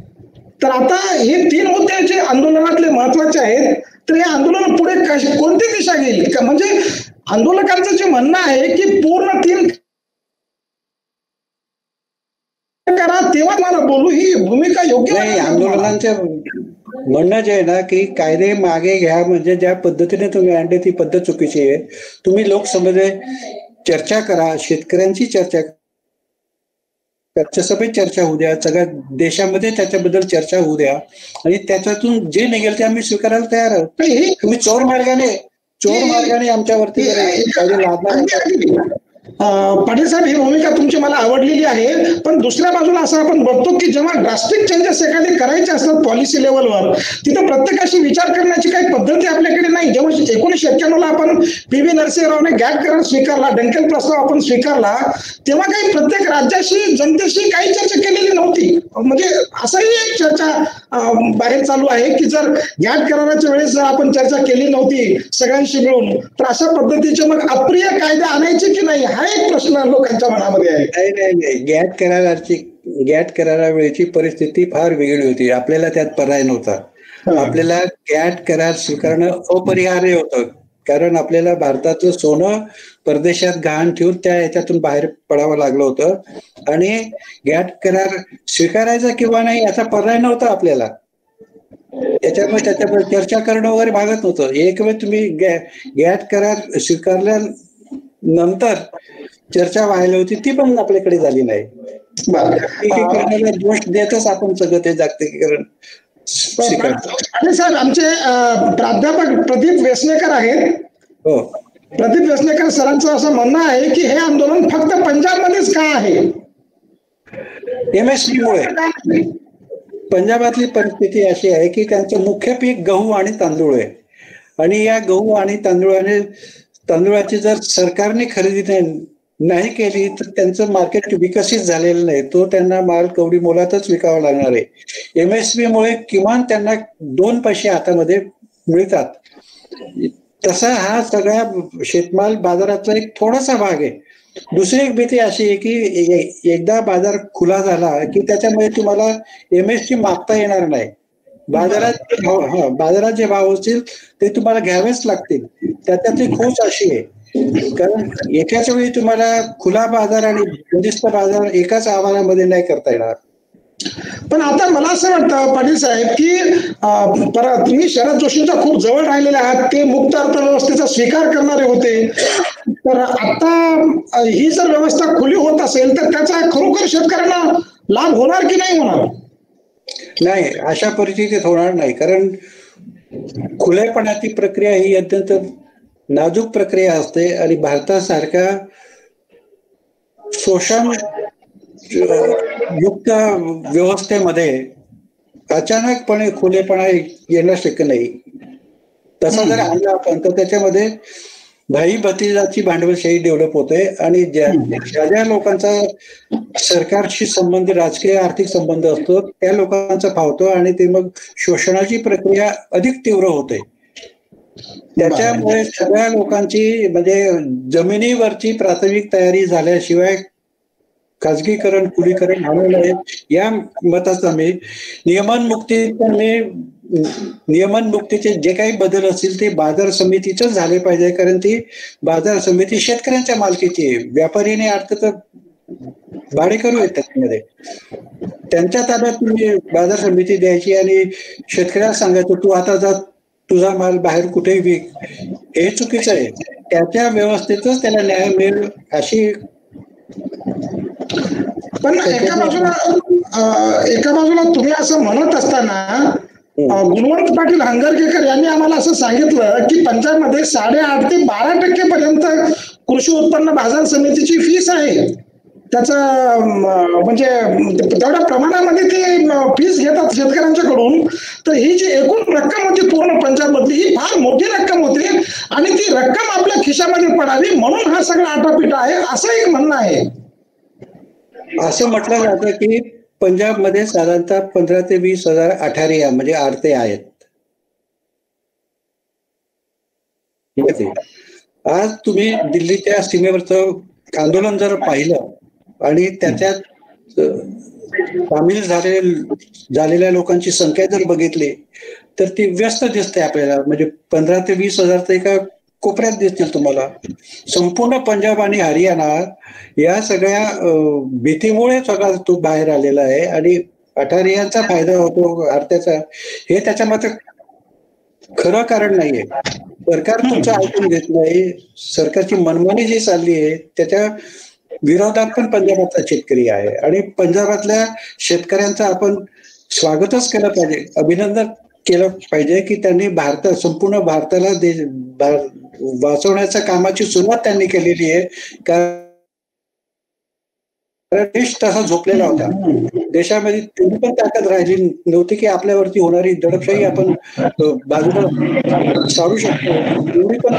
तर आता हे 3 मुद्दे जे आंदोलनातले महत्वाचे आहेत, तर हे आंदोलन पुढे कोणती दिशा घेईल? म्हणजे आंदोलकांचं जे म्हणणं आहे की पूर्ण 3 करा तेव्हा मला बोलू, ही भूमिका योग्य नाही. आंदोलनांचं म्हणणं जे आहे ना की कायदे मागे घ्या, म्हणजे ज्या पद्धतीने तुम्ही आणले ती पद्धत चुकीची आहे. तुम्ही लोकसभेमध्ये चर्चा करा, शेतकऱ्यांची चर्चा करा, राज्यसभेत चर्चा होऊ द्या, सगळ्या देशामध्ये त्याच्याबद्दल चर्चा होऊ द्या आणि त्याच्यातून जे निघेल ते आम्ही स्वीकारायला तयार आहोत. तुम्ही चोर मार्गाने आमच्यावरती पाटील साहेब, ही भूमिका तुमची मला आवडलेली आहे. पण दुसऱ्या बाजूला असं आपण बघतो की जेव्हा ड्रास्टिक चेंजेस एखादे करायचे असतात पॉलिसी लेवलवर, तिथं प्रत्येकाशी विचार करण्याची काही पद्धती आपल्याकडे नाही. जेव्हा 1991 आपण PV नरसिंहरावने गॅट करार स्वीकारला, डंकेल प्रस्ताव आपण स्वीकारला, तेव्हा काही प्रत्येक राज्याशी, जनतेशी काही चर्चा केलेली नव्हती. म्हणजे असंही एक चर्चा बाहेर चालू आहे की जर गॅट कराराच्या वेळेस जर आपण चर्चा केली नव्हती सगळ्यांशी मिळून, तर अशा पद्धतीचे मग अप्रिय कायदे आणायचे की नाही, हा एक प्रश्न लोकांच्या मनामध्ये आहे. नाही. गॅट करारावेळेची परिस्थिती फार वेगळी होती. आपल्याला त्यात पर्याय नव्हता. आपल्याला गॅट करार स्वीकारणं अपरिहार्य होतं, कारण आपल्याला भारताचं सोनं परदेशात गहाण ठेवून त्या याच्यातून बाहेर पडावं लागलं होतं आणि गॅट करार स्वीकारायचा किंवा नाही याचा पर्याय नव्हता आपल्याला. त्याच्यामुळे त्याच्यावर चर्चा करणं वगैरे भागत नव्हतं. एक वेळ तुम्ही गॅट करार स्वीकारल्यानंतर चर्चा व्हायला होती, ती पण आपल्याकडे झाली नाही. जागतिकीकरणाला दोष देतच आपण सगळं ते जागतिकीकरण स्वीकारतो. साहेब, आमचे प्राध्यापक प्रदीप वेसनेकर आहेत. हो, प्रदीप वेसनेकर सरांचं असं म्हणणं आहे की हे आंदोलन फक्त पंजाबमध्येच का आहे? MSP मुळे. पंजाबातली परिस्थिती अशी आहे की त्यांचं मुख्य पीक गहू आणि तांदूळ आहे आणि या गहू आणि तांदूळाची जर सरकारने खरेदी नाही केली तर त्यांचं मार्केट विकसित झालेलं नाही. तो त्यांना माल कवडी मोलातच विकावा लागणार आहे. MSP मुळे किमान त्यांना 2 पैसे हातामध्ये मिळतात. तसा हा सगळ्या शेतमाल बाजारातला एक थोडासा भाग आहे. दुसरी एक भीती अशी आहे की एकदा बाजार खुला झाला की त्याच्यामुळे तुम्हाला MSP मागता येणार नाही. बाजारात जे भाव असतील ते तुम्हाला घ्यावेच लागतील. त्याच्यातली खोच अशी आहे कारण एकाच वेळी तुम्हाला खुला बाजार आणि बंदिस्त बाजार एकाच आव्हानामध्ये नाही करता येणार. पण आता मला असं वाटतं पाटील साहेब की परत तुम्ही शरद जोशींच्या खूप जवळ राहिलेले आहात, ते मुक्त अर्थव्यवस्थेचा स्वीकार करणारे होते. तर आता ही जर व्यवस्था खुली होत असेल तर त्याचा खरोखर शेतकऱ्यांना लाभ होणार की नाही होणार? नाही, अशा परिस्थितीत होणार नाही. कारण खुलेपणाची प्रक्रिया ही अत्यंत नाजूक प्रक्रिया असते आणि भारतासारख्या शोषण युक्त व्यवस्थेमध्ये अचानकपणे खुलेपणा येणं शक्य नाही. तसा जर आणला आपण तर त्याच्यामध्ये भाई भतीजाची भांडवलशाही डेव्हलप होते आणि ज्या लोकांचा सरकारशी संबंध, राजकीय आर्थिक संबंध असतो त्या लोकांचा फावतो आणि ते मग शोषणाची प्रक्रिया अधिक तीव्र होते. त्याच्यामुळे सगळ्या लोकांची म्हणजे जमिनीवरची प्राथमिक तयारी झाल्याशिवाय खाजगीकरण, खुलीकरण होणार नाही या मताचा मी नियमनमुक्तीचे जे काही बदल असतील ते बाजार समितीच झाले पाहिजे. कारण ती बाजार समिती शेतकऱ्यांच्या मालकीची आहे. व्यापारीने अर्थ तर भाडेकरू आहेत त्याच्यामध्ये. त्यांच्या ताब्यात तुम्ही बाजार समिती द्यायची आणि शेतकऱ्याला सांगायचं तू आता जा, तुझा माल बाहेर कुठेही विक, हे चुकीचं आहे. त्याच्या व्यवस्थेतच त्याला न्याय मिळेल अशी. पण एका बाजूला तुम्ही असं म्हणत असताना गुणवंत पाटील हंगरगेकर यांनी आम्हाला असं सांगितलं की पंजाबमध्ये 8.5% ते 12% पर्यंत कृषी उत्पन्न बाजार समितीची फीस आहे. त्याचं म्हणजे तेवढ्या प्रमाणामध्ये ते फीस घेतात शेतकऱ्यांच्याकडून. तर ही जी एकूण रक्कम होती पूर्ण पंजाबमधली ही फार मोठी रक्कम होती आणि ती रक्कम आपल्या खिशामध्ये पडावी म्हणून हा सगळा आटापिटा आहे असं एक म्हणणं आहे. असं म्हटलं जातं की पंजाबमध्ये साधारणतः 15 ते 20 हजार अठारिया म्हणजे आडते आहेत. आज तुम्ही दिल्लीच्या सीमेवरचं आंदोलन जर पाहिलं आणि त्याच्यात सामील झालेल्या लोकांची संख्या जर बघितली तर ती व्यस्त दिसते आपल्याला. म्हणजे 15 ते 20 हजार तर एका कोपऱ्यात दिसतील तुम्हाला. संपूर्ण पंजाब आणि हरियाणा या सगळ्या भीतीमुळे सगळा तो बाहेर आलेला आहे आणि अठारियांचा फायदा होतो आरत्याचा, हे त्याच्यामध्ये खरं कारण नाहीये. सरकार तुमचं ऐकून घेत नाही. सरकारची मनमानी जी चालली आहे त्याच्या विरोधात पण पंजाबातला शेतकरी आहे आणि पंजाबातल्या शेतकऱ्यांचं आपण स्वागतच केलं पाहिजे, अभिनंदन केलं पाहिजे की त्यांनी संपूर्ण भारताला वाचवण्याच्या कामाची सुरुवात त्यांनी केलेली आहे. कारण देश तसा झोपलेला होता. देशामध्ये तेवढी पण ताकद राहिली नव्हती की आपल्यावरती होणारी दडपशाही आपण बाजूला सारू शकतो. एवढी पण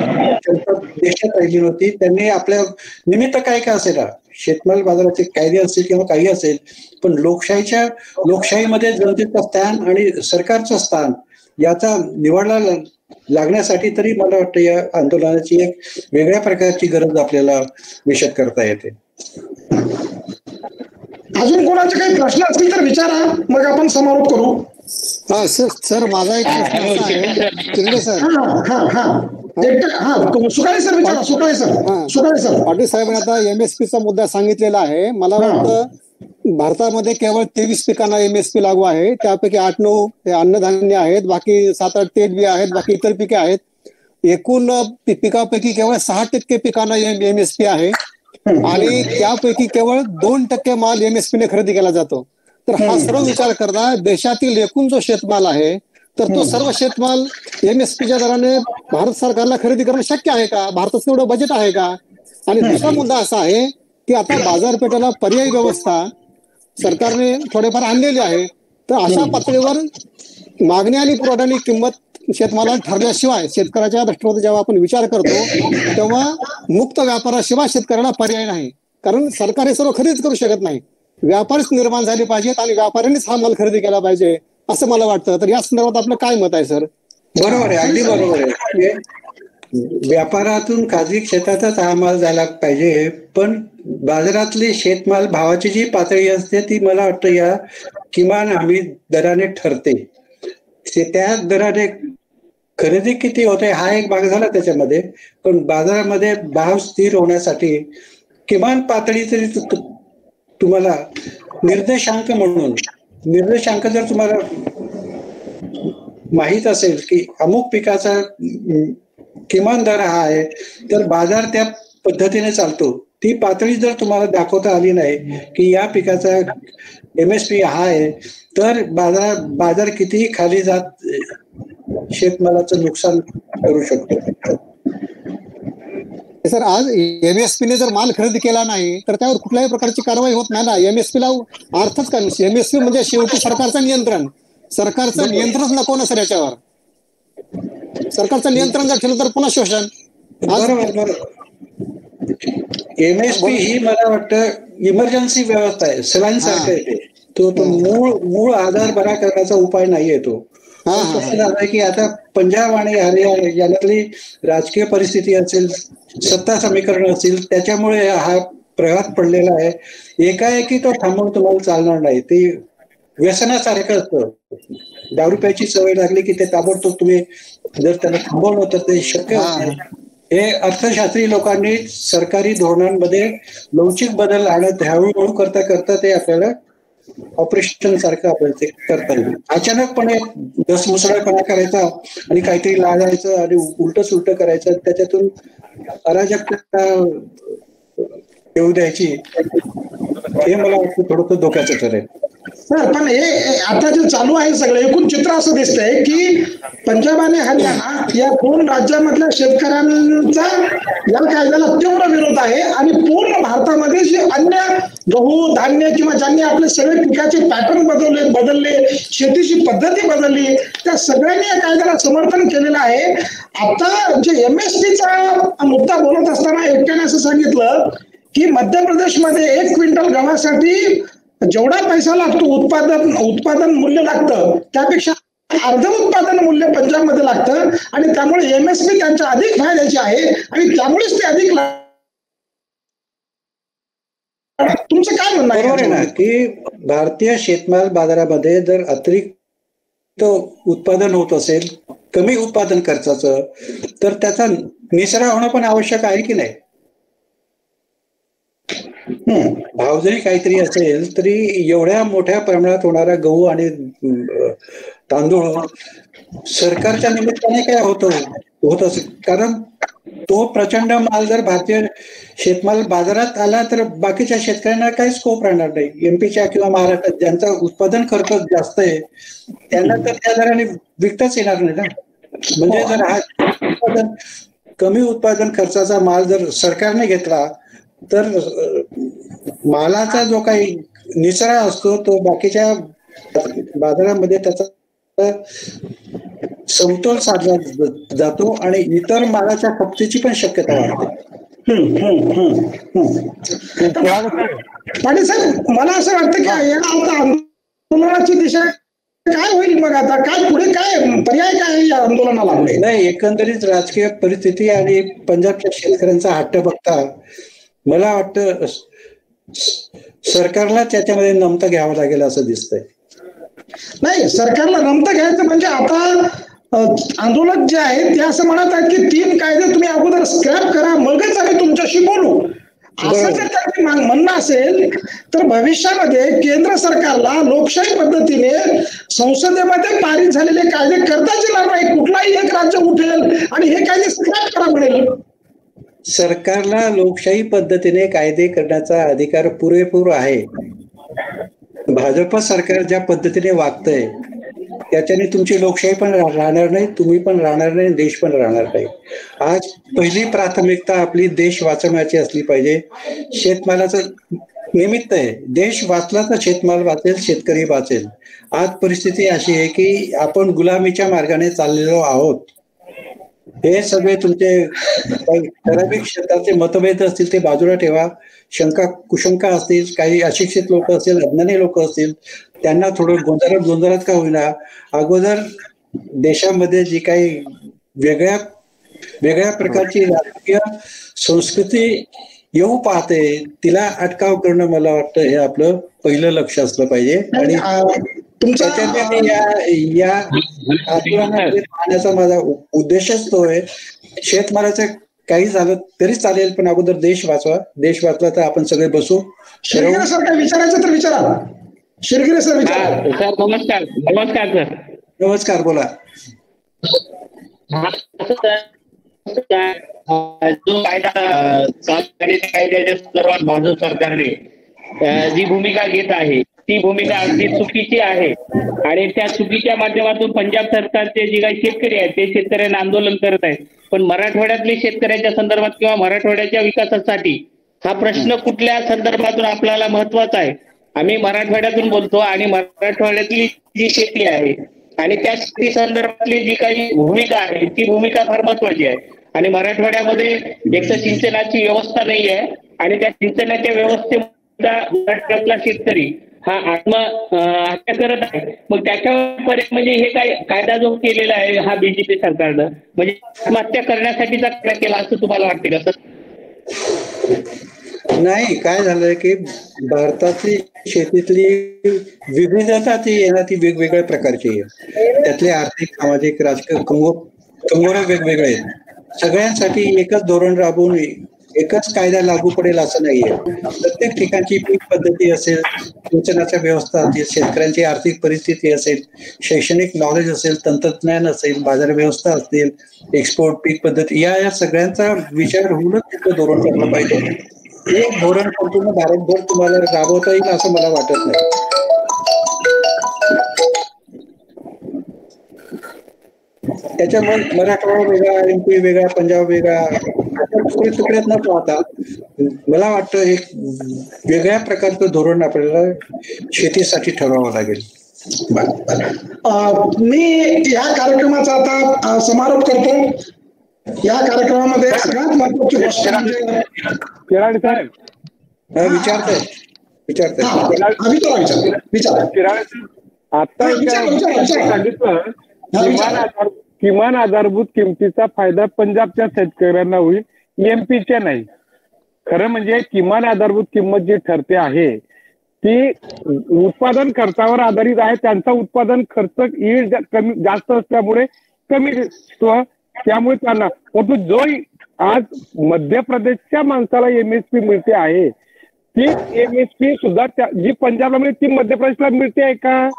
देशात राहिली नव्हती. त्यांनी आपल्या निमित्त काय का असेल, शेतमाल बाजाराचे कायदे असतील किंवा काही असेल, पण लोकशाहीमध्ये जनतेचं स्थान आणि सरकारचं स्थान याचा निवडला लागण्यासाठी तरी मला वाटतं या आंदोलनाची एक वेगळ्या प्रकारची गरज आपल्याला विशद करता येते. अजून कोणाचे काही प्रश्न असतील तर विचारा, मग आपण समारोप करू. सर माझा एक प्रश्न आहे सर. सुकाळे सर विचारा. सुकाळे सर. पाटील साहेबांनी आता MSP चा मुद्दा सांगितलेला आहे. मला वाटतं भारतामध्ये केवळ 23 पिकांना MSP लागू आहे. त्यापैकी 8-9 अन्नधान्य आहेत, बाकी 7-8 तेलबिया आहेत, बाकी इतर पिके आहेत. एकूण पिकापैकी केवळ 6% पिकांना MSP आहे आणि त्यापैकी केवळ 2% माल MSP ने खरेदी केला जातो. तर हा सर्व विचार करता देशातील एकूण जो शेतमाल आहे तर तो सर्व शेतमाल MSPच्या दराने भारत सरकारला खरेदी करणं शक्य आहे का? भारताचं एवढं बजेट आहे का? आणि दुसरा मुद्दा असा आहे की आता बाजारपेठेला पर्यायी व्यवस्था सरकारने थोडेफार आणलेली आहे. तर अशा पातळीवर मागणी आणि पुरवठ्याची किंमत शेतमालाला ठरल्याशिवाय शेतकऱ्याच्या दृष्टीने जेव्हा आपण विचार करतो तेव्हा मुक्त व्यापाराशिवाय शेतकऱ्याला पर्याय नाही. कारण सरकार हे सर्व खरेदी करू शकत नाही. व्यापारीच निर्माण झाले पाहिजेत आणि व्यापाऱ्यांनीच हा माल खरेदी केला पाहिजे असं मला वाटतं. तर या संदर्भात आपलं काय मत आहे सर? बरोबर आहे, अगदी बरोबर आहे. व्यापारातून खाजगी क्षेत्रातच हा माल झाला पाहिजे, पण बाजारातली शेतमाल भावाची जी पातळी असते ती मला वाटतं या किमान हमी दराने ठरते. त्या दराने खरेदी किती होते हा एक भाग झाला त्याच्यामध्ये, पण बाजारामध्ये भाव स्थिर होण्यासाठी किमान पातळी तरी तुम्हाला निर्देशांक जर तुम्हाला माहित असेल की अमुक पिकाचा किमान दर हा आहे तर बाजार त्या पद्धतीने चालतो, ती पातळी जर तुम्हाला दाखवता आली नाही की या पिकाचा MSP हा आहे तर बाजार कितीही खाली जात शेतमालाचं नुकसान करू शकतो. सर, आज MSP ने जर माल खरेदी केला नाही तर त्यावर कुठल्याही प्रकारची कारवाई होत नाही ना. MSP ला अर्थच काय, MSP म्हणजे शेवटी सरकारचं नियंत्रण नको ना सर. याच्यावर सरकारचं नियंत्रण जर ठेवलं तर पुन्हा शोषण. बरोबर. MSP ही मला वाटतं इमर्जन्सी व्यवस्था आहे, सलाईन सारखं आहे. तो मूळ आधार बरा करण्याचा उपाय नाहीये तो. कसं झालंय की आता पंजाब आणि हरियाणा यातली राजकीय परिस्थिती असेल, सत्ता समीकरण असेल, त्याच्यामुळे हा प्रघात पडलेला आहे. एकाएकी तो थांबवून तुम्हाला चालणार नाही. ते व्यसनासारखं असतं. दारू प्यायची सवय लागली की ते ताबडतोब तुम्ही जर त्याला थांबवलं तर ते शक्य होत नाही. हे अर्थशास्त्री लोकांनी सरकारी धोरणांमध्ये लवचिक बदल आणत हळूहळू करता ते आपल्याला ऑपरेशन सारखं आपल्याला ते करता येईल. अचानकपणे दसमुसळेपणा करायचा आणि काहीतरी लागायचं आणि उलट सुलट करायचं, त्याच्यातून अराजकता येऊ द्यायची, हे मला वाटतं थोडंसं धोक्याचं ठरेल. सर, पण हे आता जे चालू आहे सगळं एकूण चित्र असं दिसतंय की पंजाब आणि हरियाणा या दोन राज्यामधल्या शेतकऱ्यांचा या कायद्याला तीव्र विरोध आहे आणि पूर्ण भारतामध्ये जे अन्य गहू धान्य किंवा ज्यांनी आपले सगळे पिकाचे पॅटर्न बदलले, शेतीची पद्धती बदलली, त्या सगळ्यांनी या कायद्याला समर्थन केलेलं आहे. आता जे MSPचा मुद्दा बोलत असताना एकट्याने असं सांगितलं की मध्य प्रदेशमध्ये 1 क्विंटल गव्हासाठी जेवढा पैसा लागतो, उत्पादन मूल्य लागतं त्यापेक्षा अर्ध उत्पादन मूल्य पंजाबमध्ये लागतं आणि त्यामुळे MSP त्यांच्या अधिक फायद्याची आहे आणि त्यामुळेच ते अधिक. तुमचं काय म्हणणं आहे? बरोबर आहे ना की भारतीय शेतमाल बाजारामध्ये जर अतिरिक्त उत्पादन होत असेल, कमी उत्पादन खर्चाचं, तर त्याचा निचरा होणं पण आवश्यक आहे की नाही. भाव जरी काहीतरी असेल तरी एवढ्या मोठ्या प्रमाणात होणारा गहू आणि तांदूळ सरकारच्या निमित्ताने काय होत असेल, कारण तो प्रचंड माल जर भारतीय शेतमाल बाजारात आला तर बाकीच्या शेतकऱ्यांना काही स्कोप राहणार नाही. MPच्या किंवा महाराष्ट्रात ज्यांचा उत्पादन खर्च जास्त आहे त्यांना तर त्या दराने विकताच येणार नाही ना. म्हणजे जर हा कमी उत्पादन खर्चाचा माल जर सरकारने घेतला तर मालाचा जो काही निचरा असतो तो बाकीच्या बाजारामध्ये त्याचा समतोल साधला जातो आणि इतर मालाच्या खपतीची पण शक्यता वाढते. पाटील साहेब, मला असं वाटतं की आता आंदोलनाची दिशा काय होईल, मग आता काय पुढे काय पर्याय काय या आंदोलनाला? नाही, एकंदरीत राजकीय परिस्थिती आणि पंजाबच्या शेतकऱ्यांचा हट्ट बघता मला वाटतं सरकारला त्याच्यामध्ये नमतं घ्यावं लागेल असं दिसतंय. नाही, सरकारला नमतं घ्यायचं म्हणजे आता आंदोलक जे आहेत ते असं म्हणत आहेत की 3 कायदे तुम्ही अगोदर स्क्रॅप करा, मगच आम्ही तुमच्याशी बोलू, असं जर त्यांचं म्हणणं असेल तर भविष्यामध्ये केंद्र सरकारला लोकशाही पद्धतीने संसदेमध्ये पारित झालेले कायदे करताच येणार नाही. कुठलाही एक राज्य उठेल आणि हे कायदे स्क्रॅप करा म्हणेल. सरकारला लोकशाही पद्धतीने कायदे करण्याचा अधिकार पुरेपूर आहे. भाजप सरकार ज्या पद्धतीने वागतंय त्याच्याने तुमची लोकशाही पण राहणार नाही, तुम्ही पण राहणार नाही, देश पण राहणार नाही. आज पहिली प्राथमिकता आपली देश वाचवण्याची असली पाहिजे. शेतमालाचं निमित्त आहे, देश वाचला तर शेतमाल वाचेल, शेतकरी वाचेल. आज परिस्थिती अशी आहे की आपण गुलामीच्या मार्गाने चाललेलो आहोत. हे सगळे तुमचे ठराविक क्षेत्राचे मतभेद असतील ते बाजूला ठेवा. शंका कुशंका असतील, काही अशिक्षित लोक असतील, अज्ञानी लोक असतील, त्यांना थोडं गोंधळात का होईना अगोदर देशामध्ये जी काही वेगळ्या प्रकारची राजकीय संस्कृती येऊ पाहते तिला अटकाव करणं मला वाटतं हे आपलं पहिलं लक्ष असलं पाहिजे. आणि तुमचा या आंदोलनामध्ये पाहण्याचा माझा उद्देशच तो आहे. शेतमालाचं काही झालं तरी चालेल, पण अगोदर देश वाचवा. देश वाचला तर आपण सगळे बसू. शिरगिरे सर काय विचारायचं तर विचारा. शिरगिरे सर विचारा. सर नमस्कार. नमस्कार सर. नमस्कार, बोला. जो कायद्याच्या संदर्भात भाजप सरकारने जी भूमिका घेत आहे ती भूमिका अगदी चुकीची आहे आणि त्या चुकीच्या माध्यमातून पंजाब सरकारचे जे काही शेतकरी आहेत ते शेतकऱ्यांना आंदोलन करत आहेत. पण मराठवाड्यातले शेतकऱ्यांच्या संदर्भात किंवा मराठवाड्याच्या विकासासाठी हा प्रश्न कुठल्या संदर्भातून आपल्याला महत्वाचा आहे. आम्ही मराठवाड्यातून बोलतो आणि मराठवाड्यातली जी शेती आहे आणि त्या शेती संदर्भातली जी काही भूमिका आहे ती भूमिका फार महत्वाची आहे. आणि मराठवाड्यामध्ये एक तर सिंचनाची व्यवस्था नाही आहे आणि त्या सिंचनाच्या व्यवस्थेमुळे मराठवाड्यातला शेतकरी हा आत्महत्या करत आहे. मग त्याच्यावर म्हणजे हे काय कायदा जो केलेला आहे हा बीजेपी सरकारनं म्हणजे आत्महत्या करण्यासाठीचा कायदा केला असं तुम्हाला वाटते का सर? नाही, काय झालंय की भारताची शेतीतली विविधता ती आहे ना, ती वेगवेगळ्या प्रकारची आहे. त्यातले आर्थिक, सामाजिक, राजकीय कंगोरे वेगवेगळे आहेत. सगळ्यांसाठी एकच धोरण राबवून एकच कायदा लागू पडेल असं नाहीये. प्रत्येक ठिकाणची पीक पद्धती असेल, सिंचनाच्या व्यवस्था असेल, शेतकऱ्यांची आर्थिक परिस्थिती असेल, शैक्षणिक नॉलेज असेल, तंत्रज्ञान असेल, बाजार व्यवस्था असेल, एक्सपोर्ट, पीक पद्धती या सगळ्यांचा विचार होऊनच तिथं धोरण ठरलं पाहिजे. एक धोरण संपूर्ण भारतभर तुम्हाला राबवता येईल असं मला वाटत नाही. त्याच्यामुळे मराठवाडा वेगळा, एमपी वेगळा, पंजाब वेगळा, तुकड्यात न पाहता मला वाटतं एक वेगळ्या प्रकारचं धोरण आपल्याला शेतीसाठी ठरवावं लागेल. मी या कार्यक्रमाचा आता समारोप करतो. या कार्यक्रमामध्ये सगळ्यात महत्वाची गोष्ट म्हणजे आता सांगितलं किमान आधारभूत किमतीचा फायदा पंजाबच्या शेतकऱ्यांना होईल, एमपीच्या नाही. खरं म्हणजे किमान आधारभूत किंमत जी ठरते आहे ती उत्पादन खर्चावर आधारित आहे. त्यांचा उत्पादन खर्च यील्ड कमी जास्त असल्यामुळे कमी दिसतो, त्यामुळे त्यांना. परंतु जो आज मध्य प्रदेशच्या माणसाला एमएसपी मिळते आहे ती एमएसपी सुद्धा जी पंजाबला मिळते ती मध्य प्रदेशला मिळते आहे का?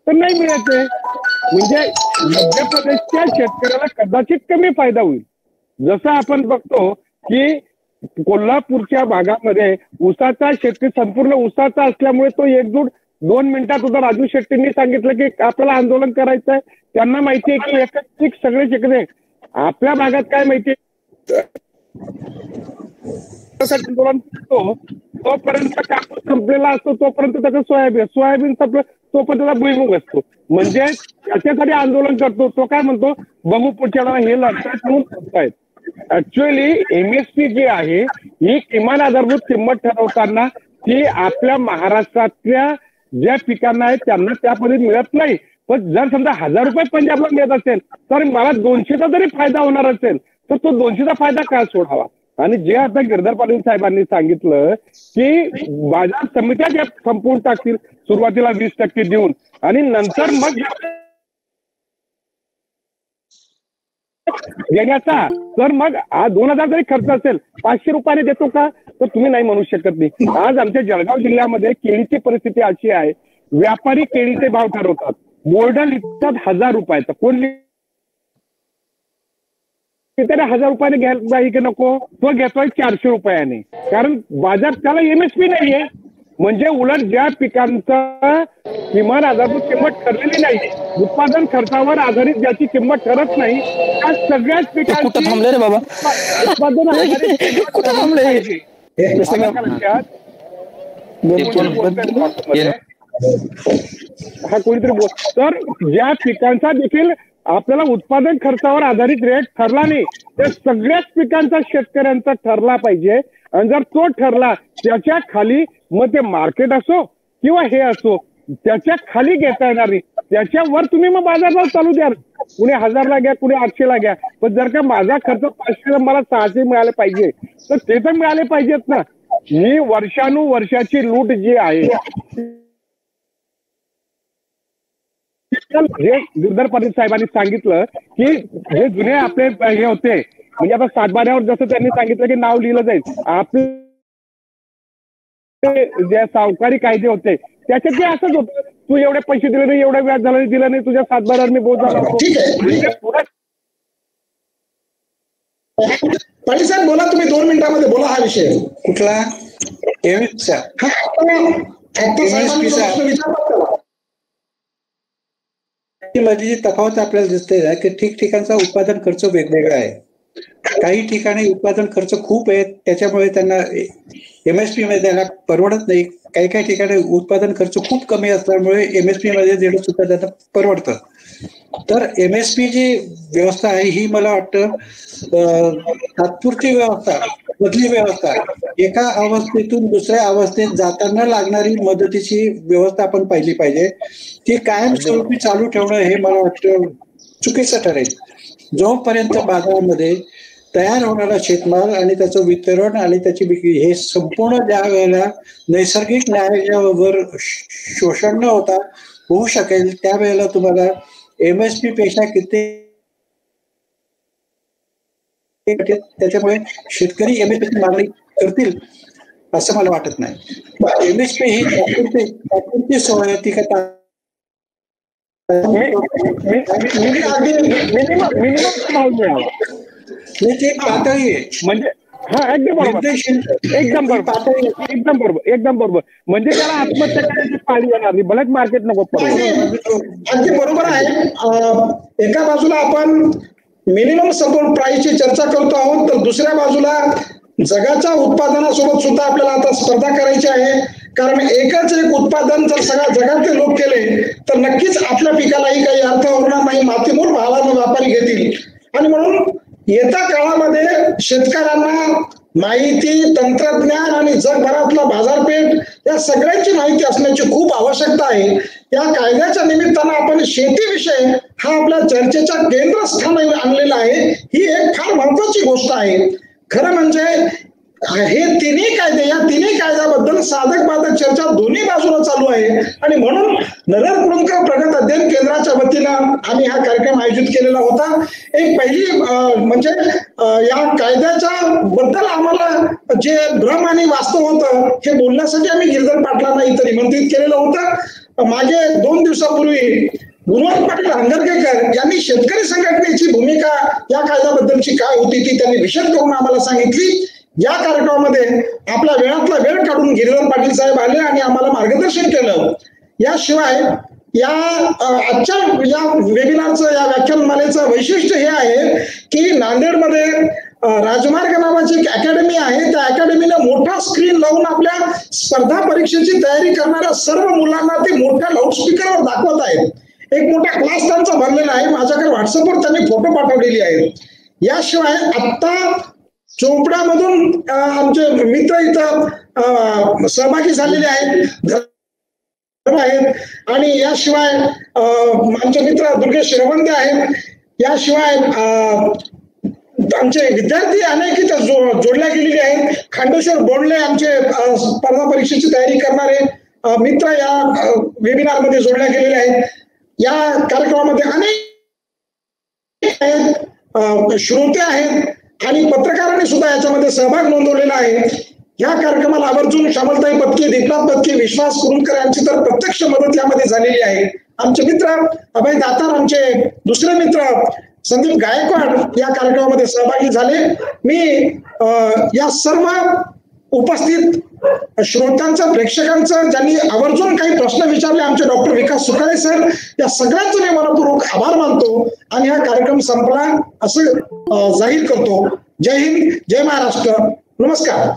तर नाही मिळत आहे. म्हणजे मध्य प्रदेशच्या शेतकऱ्याला कदाचित कमी फायदा होईल. जसं आपण बघतो की कोल्हापूरच्या भागामध्ये ऊसाचा शेतकरी संपूर्ण ऊसाचा असल्यामुळे तो एकजूट 2 मिनिटात होता. राजू शेट्टींनी सांगितलं की आपल्याला आंदोलन करायचं आहे. त्यांना माहिती आहे की एकच पीक सगळे शेतकरी. आपल्या भागात काय माहिती आंदोलन करतो तोपर्यंत कापूस संपलेला असतो, तोपर्यंत त्याचं सोयाबीन संपलं तोपर्यंत त्याचा भुईमुग असतो. म्हणजे त्याच्यासाठी आंदोलन करतो. तो काय म्हणतो बघू पुढच्या हे लढतायत म्हणून करतायत. ऍक्च्युअली एमएसपी जी आहे ही किमान आधारभूत किंमत ठरवताना ती आपल्या महाराष्ट्रातल्या ज्या पिकांना आहेत त्यांना त्या पद्धतीत मिळत नाही. पण जर समजा 1000 रुपये पंजाबला मिळत असेल तर मला 200चा जरी फायदा होणार असेल तर तो 200चा फायदा का सोडावा? आणि जे आता गिरधर पाटील साहेबांनी सांगितलं की बाजार समित्या ज्या संपवून टाकतील सुरुवातीला 20% देऊन आणि नंतर मग घेण्याचा, तर मग 2000 जरी खर्च असेल 500 रुपयाने देतो का? तर तुम्ही नाही म्हणू शकत नाही. आज आमच्या जळगाव जिल्ह्यामध्ये केळीची परिस्थिती अशी आहे, व्यापारी केळीचे भाव ठरवतात. बोर्डर लिहितात 1000 रुपयाचा, कोण त्याने 1000 रुपयाने घ्यायला पाहिजे की नको? तो घेतोय 400 रुपयाने, कारण बाजार त्याला एमएसपी नाहीये. म्हणजे उलट ज्या पिकांचा किमान आधारभूत किंमत ठरलेली नाही, उत्पादन खर्चावर आधारित ज्याची किंमत ठरत नाही, त्या सगळ्याच पिकांची उत्पादन हा कोणीतरी बोल. तर ज्या पिकांचा देखील आपल्याला उत्पादन खर्चावर आधारित रेट ठरला नाही त्या सगळ्याच पिकांचा शेतकऱ्यांचा ठरला पाहिजे. आणि जर तो ठरला त्याच्या खाली मग ते मार्केट असो किंवा हे असो त्याच्या खाली घेता येणार नाही. त्याच्यावर तुम्ही मग बाजारभाव चालू द्या. कुणी 1000ला घ्या, कुणी 800ला घ्या. पण जर का माझा खर्च 500 मला 600 मिळाले पाहिजे तर ते तर मिळाले पाहिजेत ना. ही वर्षानुवर्षाची लूट जी आहे आजकाल जे गिरधर पाटील साहेबांनी सांगितलं की जे जुने आपले हे होते म्हणजे आता सातबाऱ्यावर जसं त्यांनी सांगितलं की नाव लिहिलं जाईल आपले जे सावकारी कायदे होते त्याच्यात ते असंच होतं तू एवढे पैसे दिले नाही एवढा व्याज झाला दिलं नाही तुझ्या सातबाऱ्यावर मी बोध झाला होतो. पाटील साहेब बोला तुम्ही 2 मिनिटांमध्ये बोला हा विषय कुठला मध्ये तफावत आपल्याला दिसते ना की ठिकठिकाणचा उत्पादन खर्च वेगवेगळा आहे. काही ठिकाणी उत्पादन खर्च खूप आहे त्याच्यामुळे त्यांना MSP मध्ये द्यायला परवडत नाही. काही काही ठिकाणी उत्पादन खर्च खूप कमी असल्यामुळे MSP मध्ये देणं सुद्धा त्यांना परवडतं. तर MSP जी व्यवस्था आहे ही मला वाटतं तात्पुरती व्यवस्था बदली व्यवस्था एका अवस्थेतून दुसऱ्या अवस्थेत जाताना लागणारी मदतीची व्यवस्था आपण पाहिली पाहिजे. ती कायमस्वरूपी चालू ठेवणं हे मला वाटतं चुकीचं ठरेल. जोपर्यंत बाजारामध्ये तयार होणारा शेतमाल आणि त्याचं वितरण आणि त्याची विक्री हे संपूर्ण ज्या वेळेला नैसर्गिक न्यायावर शोषण न होता होऊ शकेल त्यावेळेला तुम्हाला MSP पेक्षा किती त्याच्यामुळे शेतकरी MSP मागणी करतील असं मला वाटत नाही. MSP ही तात्पुरती सोय ती का पातळी आहे म्हणजे हा एकदम बरोबर म्हणजे त्याला आत्महत्या करायची पाळी येणार नाही ब्लॅक मार्केट नको अगदी बरोबर आहे. एका बाजूला आपण मिनिमम सपोर्ट प्राइसची चर्चा करतो आहोत तर दुसऱ्या बाजूला जगाच्या उत्पादनासोबत सुद्धा आपल्याला आता स्पर्धा करायची आहे. कारण एकच एक उत्पादन जर सगळ्या जगातले लोक केले तर नक्कीच आपल्या पिकालाही काही अर्थ होणार नाही. मातीमोल भावाला व्यापारी घेतील आणि म्हणून येत्या काळामध्ये शेतकऱ्यांना माहिती तंत्रज्ञान आणि जगभरातला बाजारपेठ या सगळ्यांची माहिती असण्याची खूप आवश्यकता आहे. या कायद्याच्या निमित्तानं आपण शेतीविषय हा आपल्या चर्चेच्या केंद्रस्थानी आणलेला आहे. ही एक फार महत्वाची गोष्ट आहे. खरं म्हणजे हे या तिन्ही कायद्याबद्दल साधक बाधक चर्चा दोन्ही बाजूला चालू आहे आणि म्हणून नरहर कुरुंदकर प्रगत अध्ययन केंद्राच्या वतीनं आम्ही हा कार्यक्रम आयोजित केलेला होता. एक पहिली म्हणजे या कायद्याच्या बद्दल आम्हाला जे भ्रम आणि वास्तव होतं हे बोलण्यासाठी आम्ही गिरधर पाटलांना इथं निमंत्रित केलेलं होतं. मागे 2 दिवसापूर्वी गुरुवार पाटील हंगरगेकर यांनी शेतकरी संघटनेची भूमिका या कायद्याबद्दलची काय होती ती त्यांनी विशद करून आम्हाला सांगितली. या कार्यक्रमामध्ये आपल्या वेळातला वेळ काढून गिरधर पाटील साहेब आले आणि आम्हाला मार्गदर्शन केलं. याशिवाय आजच्या या वेबिनारचं या व्याख्यानमालेचं वैशिष्ट्य हे आहे की नांदेडमध्ये राजमार्ग नावाची एक अकॅडमी आहे. त्या अकॅडमीने मोठा स्क्रीन लावून आपल्या स्पर्धा परीक्षेची तयारी करणाऱ्या सर्व मुलांना ते मोठ्या लाऊडस्पीकरवर दाखवत आहेत. एक मोठा क्लास त्यांचा भरलेला आहे. माझ्याकडे व्हॉट्सअपवर त्यांनी फोटो पाठवलेले आहेत. याशिवाय आता चोपड्यामधून आमचे मित्र इथं सहभागी झालेले आहेत आणि याशिवाय आमचे मित्र दुर्गेश श्रवंते आहेत. याशिवाय आमचे विद्यार्थी अनेक इथं जोडल्या गेलेले आहेत. खांडेश्वर बोंडले आमचे स्पर्धा परीक्षेची तयारी करणारे मित्र या वेबिनार मध्ये जोडल्या गेलेले आहेत. या कार्यक्रमामध्ये अनेक श्रोते आहेत आणि पत्रकारांनी सुद्धा याच्यामध्ये सहभाग नोंदवलेला आहे. या कार्यक्रमाला आवर्जून श्यामलताई पत्की, दीपनाथ पत्की, विश्वास कुरुंदकर यांची तर प्रत्यक्ष मदत यामध्ये झालेली आहे. आमचे मित्र अभय दातार, आमचे दुसरे मित्र संदीप गायकवाड या कार्यक्रमामध्ये सहभागी झाले. मी या सर्व उपस्थित श्रोत्यांचं, प्रेक्षकांचं, ज्यांनी आवर्जून काही प्रश्न विचारले, आमचे डॉक्टर विकास सुकाळे सर, या सगळ्यांचं मी मनपूर्वक आभार मानतो आणि हा कार्यक्रम संपला असं जाहीर करतो. जय हिंद, जय महाराष्ट्र, नमस्कार.